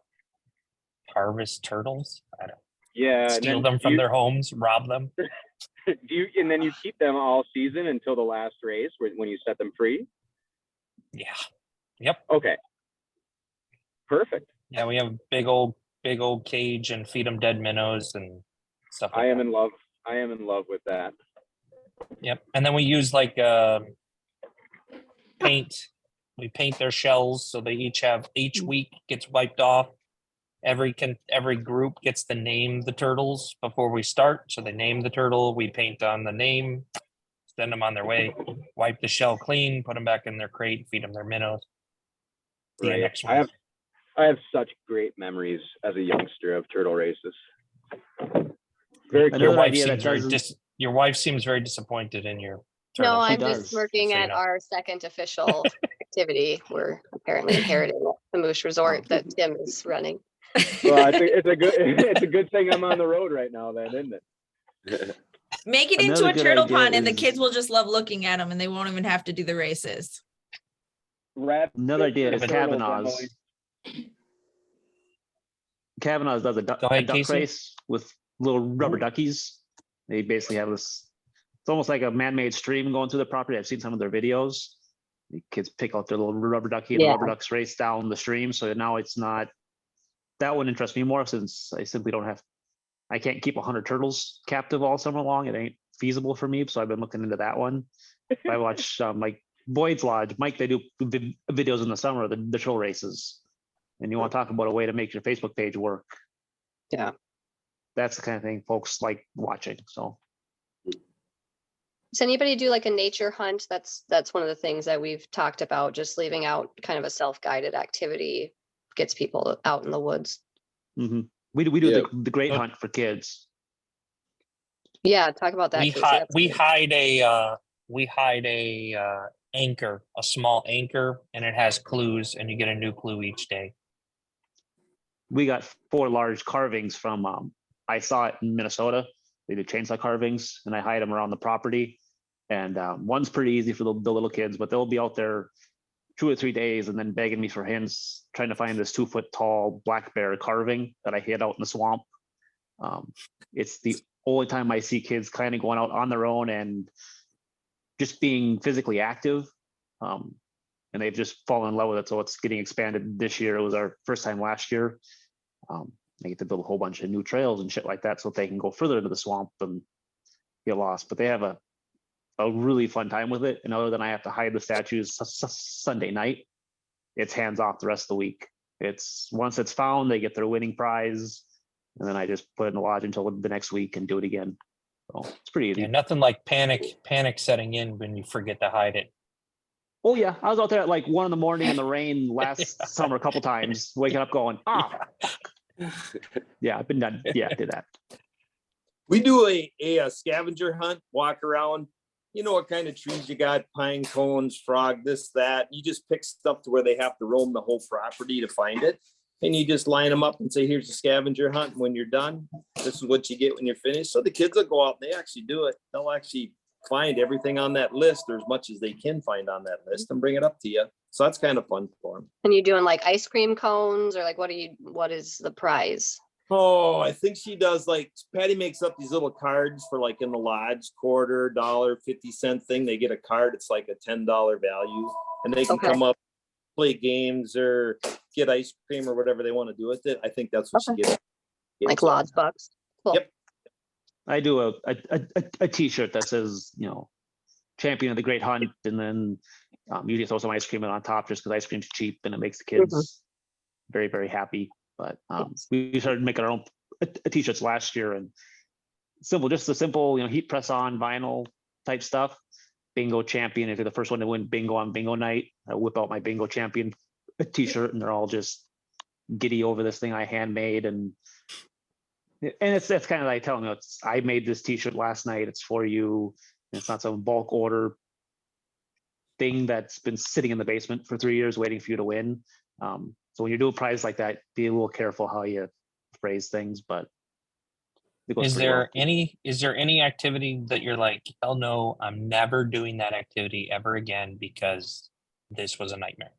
B: harvest turtles. I don't steal them from their homes, rob them.
J: And then you keep them all season until the last race when you set them free?
B: Yeah. Yep.
J: Okay. Perfect.
B: Yeah, we have a big old cage and feed them dead minnows and stuff like
J: I am
B: that.
J: in love. I am in love with that.
B: Yep. And then we use like paint. We paint their shells so they each week gets wiped off. Every group gets to name the turtles before we start. So they name the turtle, we paint on the name, send them on their way, wipe the shell clean, put them back in their crate, feed them their minnows.
J: Right. I have such great memories as a youngster of turtle races. Very cool.
B: Your wife seems very disappointed in your
C: No,
B: turtle.
C: I'm just working at our second official activity. We're apparently inheriting the Moose Resort that Tim is running.
J: Well, I think it's a good thing I'm on the road right now, then, isn't it?
A: Make it into a turtle pond, and the kids will just love looking at them, and they won't even have to do the races.
H: Another idea is Kavanaugh's. Kavanaugh's does a duck race with little rubber duckies. They basically have this, it's almost like a man-made stream going through the property. I've seen some of their videos. The kids pick out their little rubber ducky and the rubber ducks race down the stream. So now it's not, that one interests me more since I simply I can't keep 100 turtles captive all summer long. It ain't feasible for me. So I've been looking into that one. I watch like Boyd's Lodge, Mike, they do videos in the summer of the turtle races. And you want to talk about a way to make your Facebook page work.
C: Yeah.
H: That's the kind of thing folks like watching. So
C: does anybody do like a nature hunt? That's one of the things that we've talked about, just leaving out kind of a self-guided activity gets people out in the woods.
H: Mm-hmm. We do the great hunt for kids.
C: Yeah, talk about that.
B: We hide a anchor, a small anchor, and it has clues, and you get a new clue each day.
H: We got 4 large carvings from I saw it in Minnesota. They do chainsaw carvings, and I hide them around the property. And one's pretty easy for the little kids, but they'll be out there 2 or 3 days and then begging me for hints, trying to find this 2-foot tall black bear carving that I hid out in the swamp. It's the only time I see kids kind of going out on their own and just being physically active. And they've just fallen in love with it. So it's getting expanded this year. It was our first time last year. They get to build a whole bunch of new trails and shit like that so they can go further into the swamp and get lost. But they have a really fun time with it. And other than I have to hide the statues Sunday night, it's hands off the rest of the week. It's once it's found, they get their winning prize. And then I just put it in the lodge until the next week and do it again. So it's pretty easy.
B: Yeah, nothing like panic setting in when you forget to hide it.
H: Oh yeah, I was out there at like 1 a.m. in the rain last summer a couple times, waking up going, yeah, I've been done. Yeah, I did that.
L: We do a scavenger hunt, walk around. You know what kind of trees you got, pine cones, frog, this, that. You just pick stuff to where they have to roam the whole property to find it. And you just line them up and say, here's a scavenger hunt. When you're done, this is what you get when you're finished. So the kids will go out and they actually do it. They'll actually find everything on that list, or as much as they can find on that list, and bring it up to you. So that's kind of fun for them.
C: And you doing like ice cream cones, or like what is the prize?
L: Oh, I think she does, like Patty makes up these little cards for like in the lodge, quarter, dollar, 50-cent thing. They get a card. It's like a $10 value, and they can come up, play games or get ice cream or whatever they want to do with it. I think that's what she gets.
C: Like lodge bucks. Cool.
L: Yep.
H: I do a t-shirt that says, champion of the great hunt. And then you throw some ice cream on top just because ice cream's cheap and it makes the kids very, very happy. But we started making our own t-shirts last year, and just the simple, heat press on vinyl type stuff. Bingo champion. If you're the first one to win bingo on bingo night, I whip out my bingo champion t-shirt, and they're all just giddy over this thing I handmade. And that's kind of like telling them, I made this t-shirt last night. It's for you. It's not some bulk order thing that's been sitting in the basement for 3 years waiting for you to win. So when you do a prize like that, be a little careful how you phrase things. But
B: is there any activity that you're like, hell no, I'm never doing that activity ever again because this was a nightmare?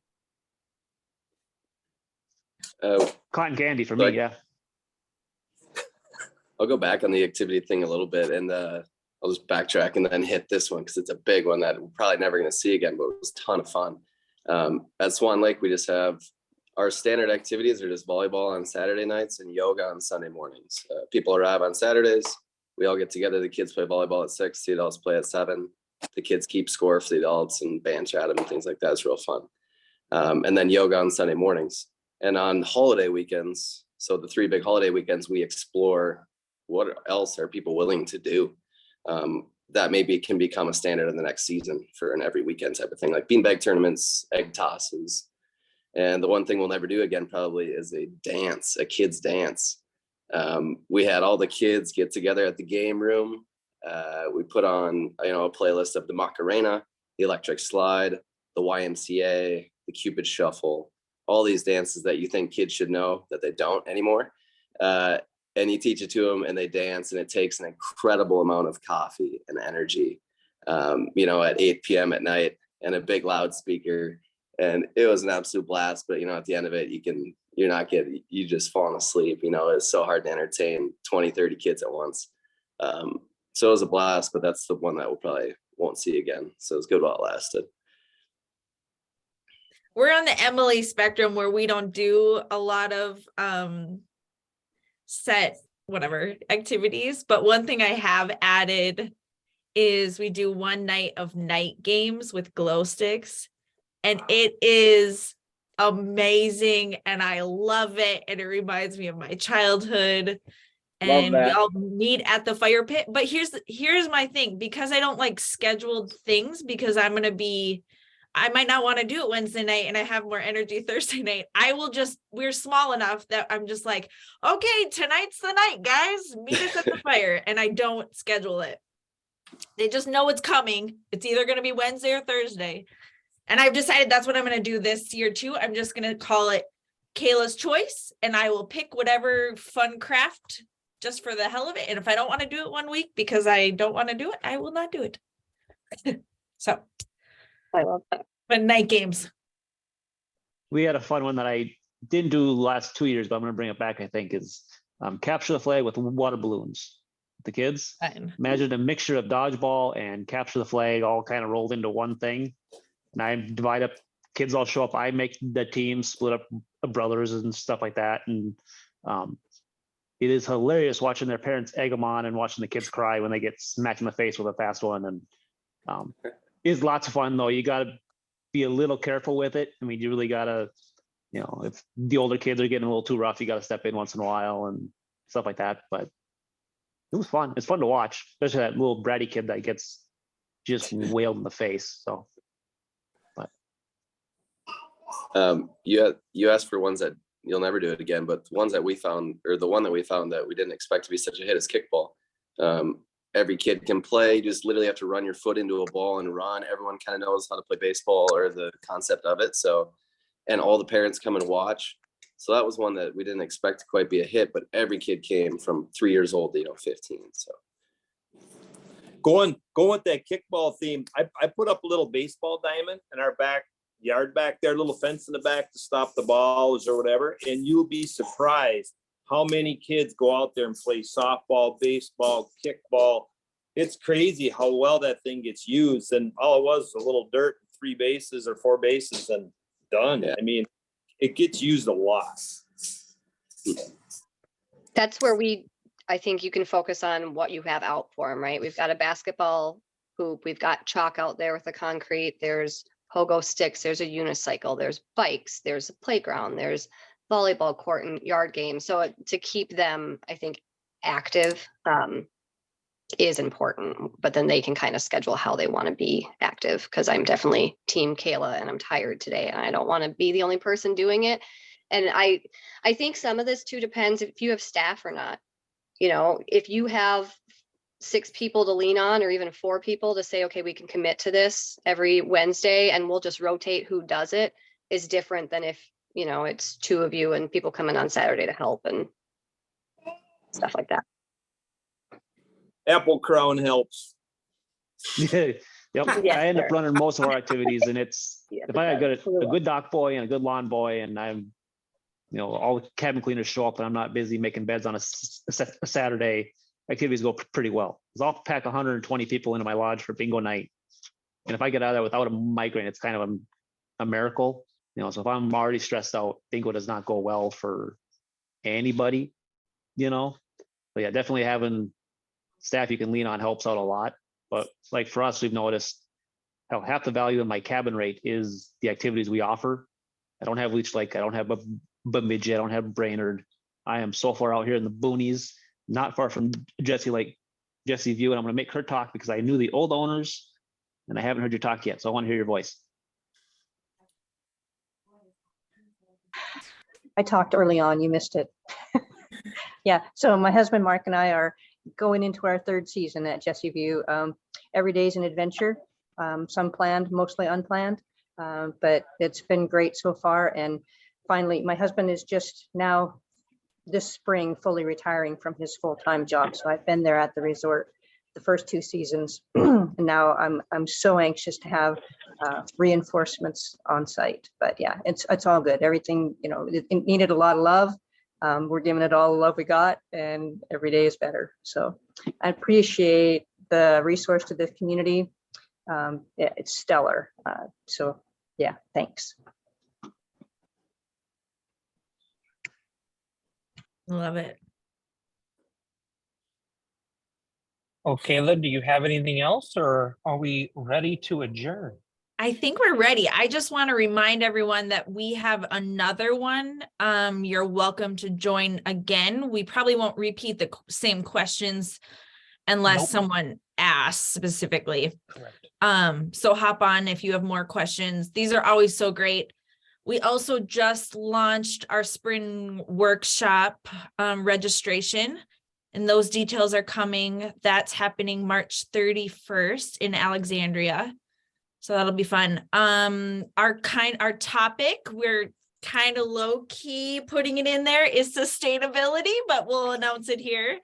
H: Cotton candy for me, yeah.
F: I'll go back on the activity thing a little bit, and I'll just backtrack and then hit this one because it's a big one that we're probably never going to see again, but it was a ton of fun. At Swan Lake, we just have our standard activities are just volleyball on Saturday nights and yoga on Sunday mornings. People arrive on Saturdays. We all get together. The kids play volleyball at 6. The adults play at 7. The kids keep score for the adults and band chat them and things like that. It's real fun. And then yoga on Sunday mornings. And on holiday weekends, so the 3 big holiday weekends, we explore what else are people willing to do. That maybe can become a standard in the next season for an every weekend type of thing, like beanbag tournaments, egg tosses. And the one thing we'll never do again probably is a kid's dance. We had all the kids get together at the game room. We put on, a playlist of the Macarena, the Electric Slide, the YMCA, the Cupid Shuffle, all these dances that you think kids should know that they don't anymore. And you teach it to them and they dance, and it takes an incredible amount of coffee and energy, at 8 p.m. at night and a big loudspeaker. And it was an absolute blast. But, at the end of it, you just falling asleep. It's so hard to entertain 20, 30 kids at once. So it was a blast, but that's the one that we'll probably won't see again. So it's good while it lasted.
A: We're on the Emily spectrum where we don't do a lot of set activities, but one thing I have added is we do one night of night games with glow sticks, and it is amazing and I love it, and it reminds me of my childhood. And we all meet at the fire pit. But here's my thing, because I don't like scheduled things, because I might not want to do it Wednesday night and I have more energy Thursday night. We're small enough that I'm just like, okay, tonight's the night, guys, meet us at the fire. And I don't schedule it. They just know it's coming. It's either going to be Wednesday or Thursday. And I've decided that's what I'm going to do this year too. I'm just going to call it Kayla's Choice, and I will pick whatever fun craft just for the hell of it. And if I don't want to do it one week because I don't want to do it, I will not do it. So,
C: I love that.
A: but night games.
H: We had a fun one that I didn't do the last 2 years, but I'm gonna bring it back, I think, is capture the flag with water balloons. The kids,
A: Fine.
H: imagine a mixture of dodgeball and capture the flag all kind of rolled into one thing. And I divide up, kids all show up, I make the team, split up brothers and stuff like that. And it is hilarious watching their parents egg them on and watching the kids cry when they get smacked in the face with a fast one. And it's lots of fun though. You gotta be a little careful with it. I mean, you really gotta, you know, if the older kids are getting a little too rough, you gotta step in once in a while and stuff like that. But it was fun. It's fun to watch, especially that little bratty kid that gets just wailed in the face. So, but
F: you asked for ones that you'll never do it again, but the ones that we found, or the one that we found that we didn't expect to be such a hit is kickball. Every kid can play. You just literally have to run your foot into a ball and run. Everyone kind of knows how to play baseball or the concept of it. So, and all the parents come and watch. So that was one that we didn't expect to quite be a hit, but every kid came from 3 years old to 15. So
L: Going with that kickball theme, I put up a little baseball diamond in our backyard back there, a little fence in the back to stop the balls or whatever. And you'll be surprised how many kids go out there and play softball, baseball, kickball. It's crazy how well that thing gets used. And all it was a little dirt, 3 bases or 4 bases and done.
F: Yeah.
L: I mean, it gets used a lot.
C: That's where I think you can focus on what you have out for them, right? We've got a basketball hoop, we've got chalk out there with the concrete, there's pogo sticks, there's a unicycle, there's bikes, there's a playground, there's volleyball court and yard games. So to keep them, I think, active is important, but then they can kind of schedule how they want to be active, because I'm definitely team Kayla and I'm tired today and I don't want to be the only person doing it. And I think some of this too depends if you have staff or not. You know, if you have 6 people to lean on, or even 4 people to say, okay, we can commit to this every Wednesday and we'll just rotate who does it, is different than if, you know, it's 2 of you and people come in on Saturday to help and stuff like that.
L: Apple Crown helps.
H: yep.
C: Yes,
H: I end up
C: sir.
H: running most of our activities, and it's
C: Yeah,
H: if I got
C: that's
H: a good dock boy and a good lawn boy, and I'm, you know, all the cabin cleaners show up and I'm not busy making beds on a Saturday, activities go pretty well. Because I'll pack 120 people into my lodge for bingo night, and if I get out of there without a migraine, it's kind of a miracle. You know, so if I'm already stressed out, bingo does not go well for anybody. You know, but yeah, definitely having staff you can lean on helps out a lot. But like for us, we've noticed how half the value of my cabin rate is the activities we offer. I don't have Leech Lake, I don't have Bemidji, I don't have Brainerd. I am so far out here in the boonies, not far from Jessie View, and I'm going to make her talk because I knew the old owners and I haven't heard you talk yet, so I want to hear your voice.
E: I talked early on, you missed it. Yeah, so my husband Mark and I are going into our 3rd season at Jessie View. Every day is an adventure, some planned, mostly unplanned, but it's been great so far. And finally, my husband is just now this spring fully retiring from his full-time job. So I've been there at the resort the first 2 seasons. And now I'm so anxious to have reinforcements on site. But yeah, it's all good. Everything, you know, it needed a lot of love. We're giving it all the love we got, and every day is better. So I appreciate the resource to the community. It's stellar. So yeah, thanks.
A: Love it.
B: Okay, Kayla, do you have anything else, or are we ready to adjourn?
A: I think we're ready. I just want to remind everyone that we have another one. You're welcome to join again. We probably won't repeat the same questions unless someone asks specifically.
B: Correct.
A: So hop on if you have more questions. These are always so great. We also just launched our spring workshop registration, and those details are coming. That's happening March 31st in Alexandria. So that'll be fun. Our topic, we're kind of low key putting it in there is sustainability, but we'll announce it here.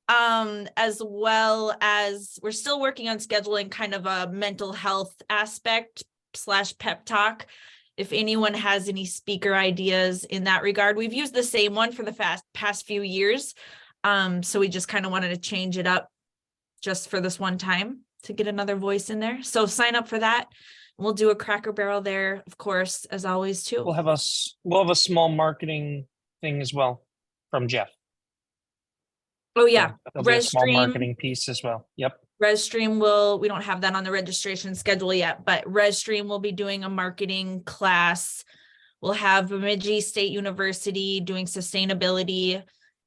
A: As well as we're still working on scheduling kind of a mental health aspect / pep talk. If anyone has any speaker ideas in that regard, we've used the same one for the past few years. So we just kind of wanted to change it up just for this one time to get another voice in there. So sign up for that. We'll do a Cracker Barrel there, of course, as always too.
B: We'll have a small marketing thing as well from Jeff.
A: Oh yeah,
B: So there'll be a small
A: Resstream.
B: marketing piece as well. Yep.
A: Resstream we don't have that on the registration schedule yet, but Resstream will be doing a marketing class. We'll have Bemidji State University doing sustainability,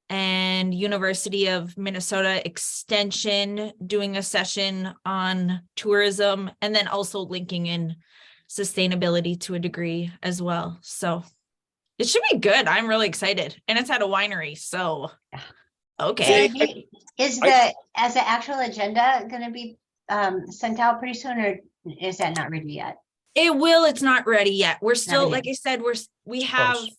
A: and University of Minnesota Extension doing a session on tourism, and then also linking in sustainability to a degree as well. So it should be good. I'm really excited. And it's at a winery, so okay.
G: Is the actual agenda gonna be sent out pretty soon, or is that not ready yet?
A: It will, it's not ready yet. We're still,
G: ready
A: like
G: yet.
A: I said, we have
B: Close.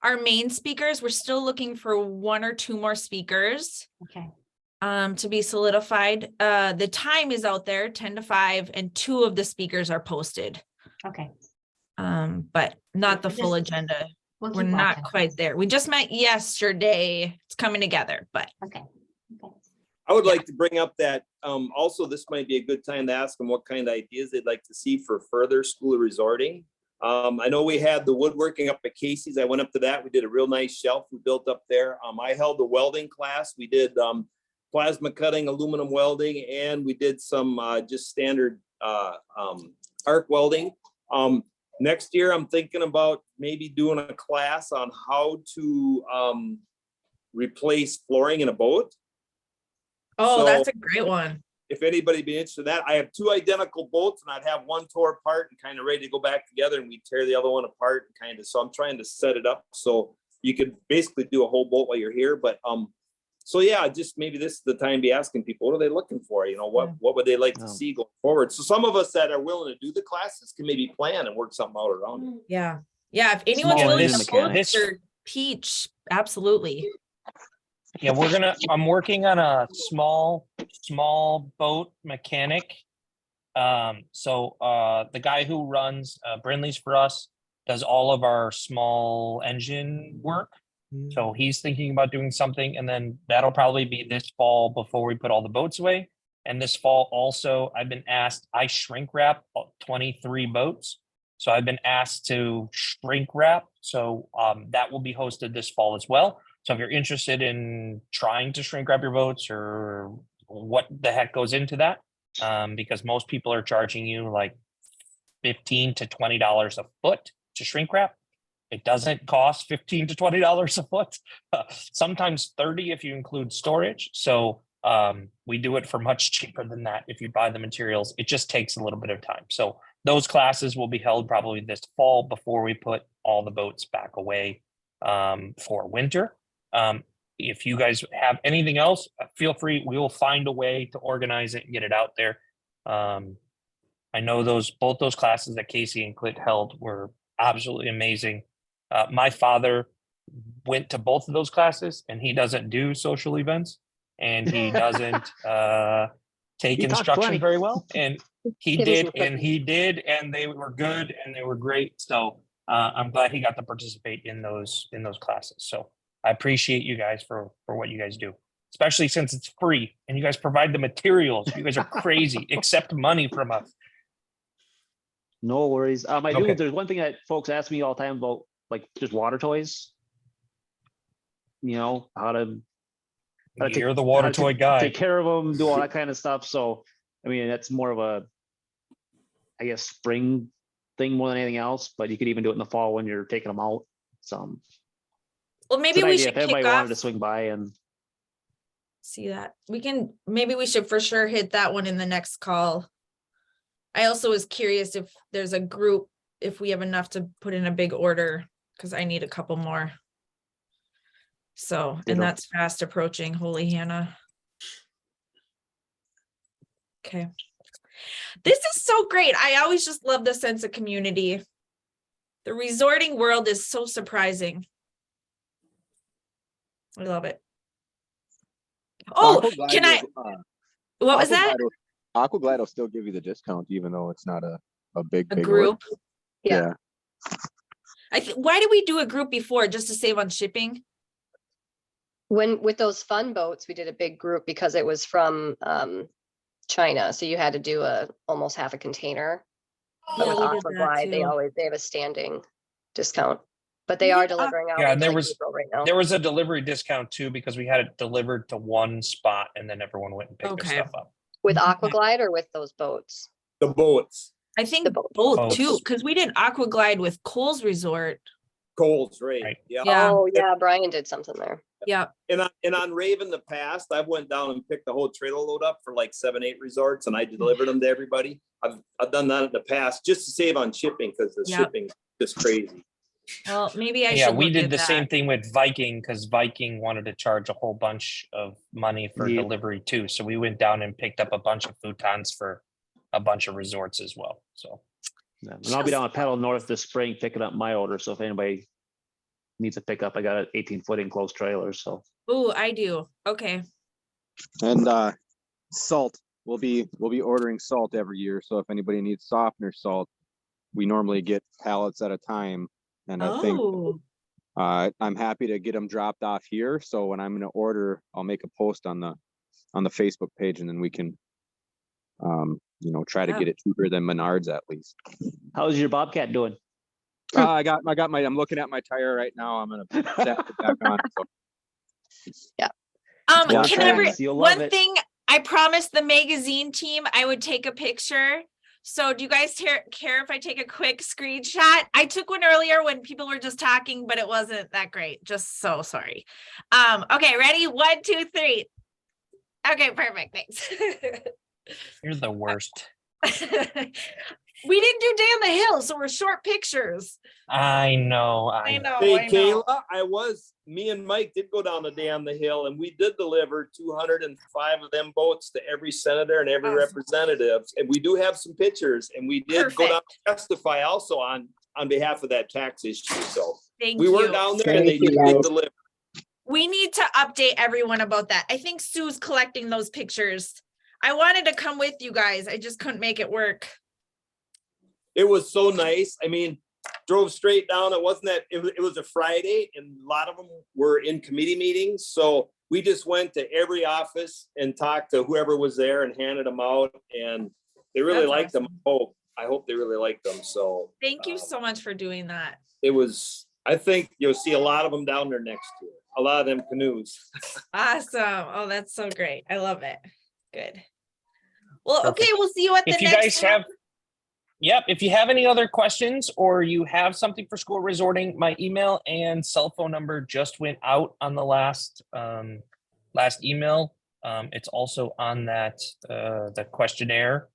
A: our main speakers. We're still looking for 1 or 2 more speakers
G: Okay.
A: to be solidified. The time is out there, 10 to 5, and 2 of the speakers are posted.
G: Okay.
A: But not the
G: We'll
A: full
G: just-
A: agenda.
G: We'll
A: We're
G: keep
A: not
G: watching.
A: quite there. We just met yesterday. It's coming together, but
G: Okay.
L: I would like to bring up that, also this might be a good time to ask them what kind of ideas they'd like to see for further school resorting. I know we had the woodworking up at Casey's. I went up to that. We did a real nice shelf we built up there. I held a welding class. We did plasma cutting, aluminum welding, and we did some just standard arc welding. Next year, I'm thinking about maybe doing a class on how to replace flooring in a boat.
A: oh,
L: So,
A: that's a great one.
L: if anybody be interested in that, I have 2 identical boats and I'd have one tore apart and kind of ready to go back together, and we tear the other one apart and kind of, so I'm trying to set it up so you could basically do a whole boat while you're here. But so yeah, just maybe this is the time to be asking people, what are they looking for? You know, what would they like to see going forward? So some of us that are willing to do the classes can maybe plan and work something out around it.
A: Yeah. Yeah. If anyone's
B: Small
A: willing
B: engine
A: to post
B: mechanics.
A: their peach, absolutely.
B: Yeah, I'm working on a small boat mechanic. So the guy who runs Brindley's for us does all of our small engine work. So he's thinking about doing something, and then that'll probably be this fall before we put all the boats away. And this fall also, I've been asked, I shrink wrap 23 boats. So I've been asked to shrink wrap. So that will be hosted this fall as well. So if you're interested in trying to shrink wrap your boats, or what the heck goes into that, because most people are charging you like $15 to $20 a foot to shrink wrap. It doesn't cost $15 to $20 a foot, sometimes 30 if you include storage. So we do it for much cheaper than that if you buy the materials. It just takes a little bit of time. So those classes will be held probably this fall before we put all the boats back away for winter. If you guys have anything else, feel free. We will find a way to organize it and get it out there. I know both those classes that Casey and Clint held were absolutely amazing. My father went to both of those classes, and he doesn't do social events, and he doesn't take
H: He talked
B: instruction
H: plenty.
B: very well. And he
C: Give us
B: did,
C: some
B: and they were good and they were great. So I'm glad he got to participate in those classes. So I appreciate you guys for what you guys do, especially since it's free and you guys provide the materials. You guys are crazy. Accept money from us.
H: No worries.
B: Okay.
H: There's one thing that folks ask me all the time about, like, just water toys. You know, how to
B: You're the water toy guy.
H: take care of them, do all that kind of stuff. So, I mean, that's more of a, I guess, spring thing more than anything else, but you could even do it in the fall when you're taking them out. So
A: Well,
H: it's
A: maybe
H: an
A: we
H: idea
A: should
H: if anybody
A: kick
H: wanted
A: off.
H: to swing by and
A: See that maybe we should for sure hit that one in the next call. I also was curious if there's a group, if we have enough to put in a big order, because I need a couple more. So, and
H: Ditto.
A: that's fast approaching. Holy Hannah. Okay. This is so great. I always just love the sense of community. The resorting world is so surprising. I love it. Oh,
N: Aquaglide
A: can I,
N: will,
A: what was that?
N: Aquaglide will still give you the discount, even though it's not a big
A: A
N: order.
A: group?
C: Yeah.
A: Why did we do a group before? Just to save on shipping?
C: With those fun boats, we did a big group because it was from China. So you had to do almost half a container. But
A: Yeah,
C: with
A: we did that
C: Aquaglide,
A: too.
C: they have a standing discount. But they
A: We
C: are
A: did
C: delivering out
B: Yeah, and
C: into
B: there
C: like
B: was
C: April right now.
B: there was a delivery discount too because we had it delivered to one spot and then everyone went and picked
A: Okay.
B: their stuff up.
C: With Aquaglide or with those boats?
L: The boats,
A: I think
C: The boat.
A: both too,
B: Boats.
A: because we did Aquaglide with Cole's Resort.
L: Coles, right?
B: Right.
L: Yeah.
A: Yeah.
C: Oh, yeah, Brian did something there.
A: Yeah.
L: And on Rave in the past, I've went down and picked the whole trailer load up for like 7-8 resorts, and I delivered them to everybody. I've done that in the past just to save on shipping because the
A: Yep.
L: shipping is just crazy.
A: Well, maybe I
B: Yeah,
A: should
B: we
A: look
B: did
A: at
B: the same
A: that.
B: thing with Viking because Viking wanted to charge a whole bunch of money for
H: Yeah.
B: delivery too. So we went down and picked up a bunch of futons for a bunch of resorts as well. So
H: Yeah, and I'll be down at Pedal North this spring picking up my order. So if anybody needs a pickup, I got an 18-foot enclosed trailer. So
A: Oh, I do. Okay.
N: And salt. We'll be ordering salt every year. So if anybody needs softener salt, we normally get pallets at a time. And I think
A: Oh,
N: I'm happy to get them dropped off here. So when I'm going to order, I'll make a post on the Facebook page, and then we can try to
A: Yeah.
N: get it cheaper than Menards at least.
H: how's your Bobcat doing?
N: I'm looking at my tire right now. I'm gonna set it back on. So.
C: Yeah.
N: Yeah.
H: You'll love
A: one
H: it.
A: thing I promised the magazine team I would take a picture. So do you guys care if I take a quick screenshot? I took one earlier when people were just talking, but it wasn't that great. Just so sorry. Okay, ready? 1, 2, 3. Okay, perfect. Thanks.
B: you're the worst.
A: We didn't do Day on the Hill, so we're short pictures.
B: I know.
A: I know.
L: Hey,
A: I know.
L: Kayla, me and Mike did go down the dam the hill, and we did deliver 205 of them boats to every senator and every
A: Awesome.
L: representative. And we do have some pictures, and we did go down
A: Perfect.
L: and testify also on behalf of that tax issue. So
A: Thank
L: we were
A: you.
L: down there and they
C: Thank you,
L: did
C: guys.
L: deliver.
A: We need to update everyone about that. I think Sue's collecting those pictures. I wanted to come with you guys. I just couldn't make it work.
L: It was so nice. I mean, drove straight down. It wasn't that it was a Friday, and a lot of them were in committee meetings. So we just went to every office and talked to whoever was there and handed them out. And they really
A: That's
L: liked
A: awesome.
L: them. I hope they really liked them. So
A: Thank you so much for doing that.
L: it was, I think you'll see a lot of them down there next year. A lot of them canoes.
A: Awesome. Oh, that's so great. I love it. Good. Well,
B: Perfect.
A: okay, we'll see you at the
B: If you
A: next
B: guys
A: one.
B: have, if you have any other questions or you have something for school resorting, my email and cell phone number just went out on the last email. It's also on that the questionnaire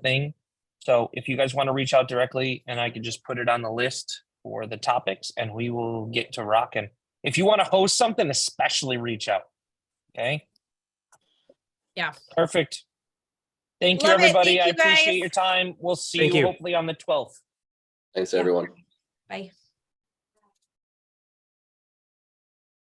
B: thing. So if you guys want to reach out directly, and I can just put it on the list for the topics, and we will get to rocking. If you want to host something, especially reach out. Okay.
A: Yeah.
B: Perfect. Thank you,
A: Love it.
B: everybody.
A: Thank
B: I
A: you,
B: appreciate
A: guys.
B: your time. We'll see
D: Thank
B: you
D: you.
B: hopefully on the 12th.
F: Thanks, everyone.
A: Bye.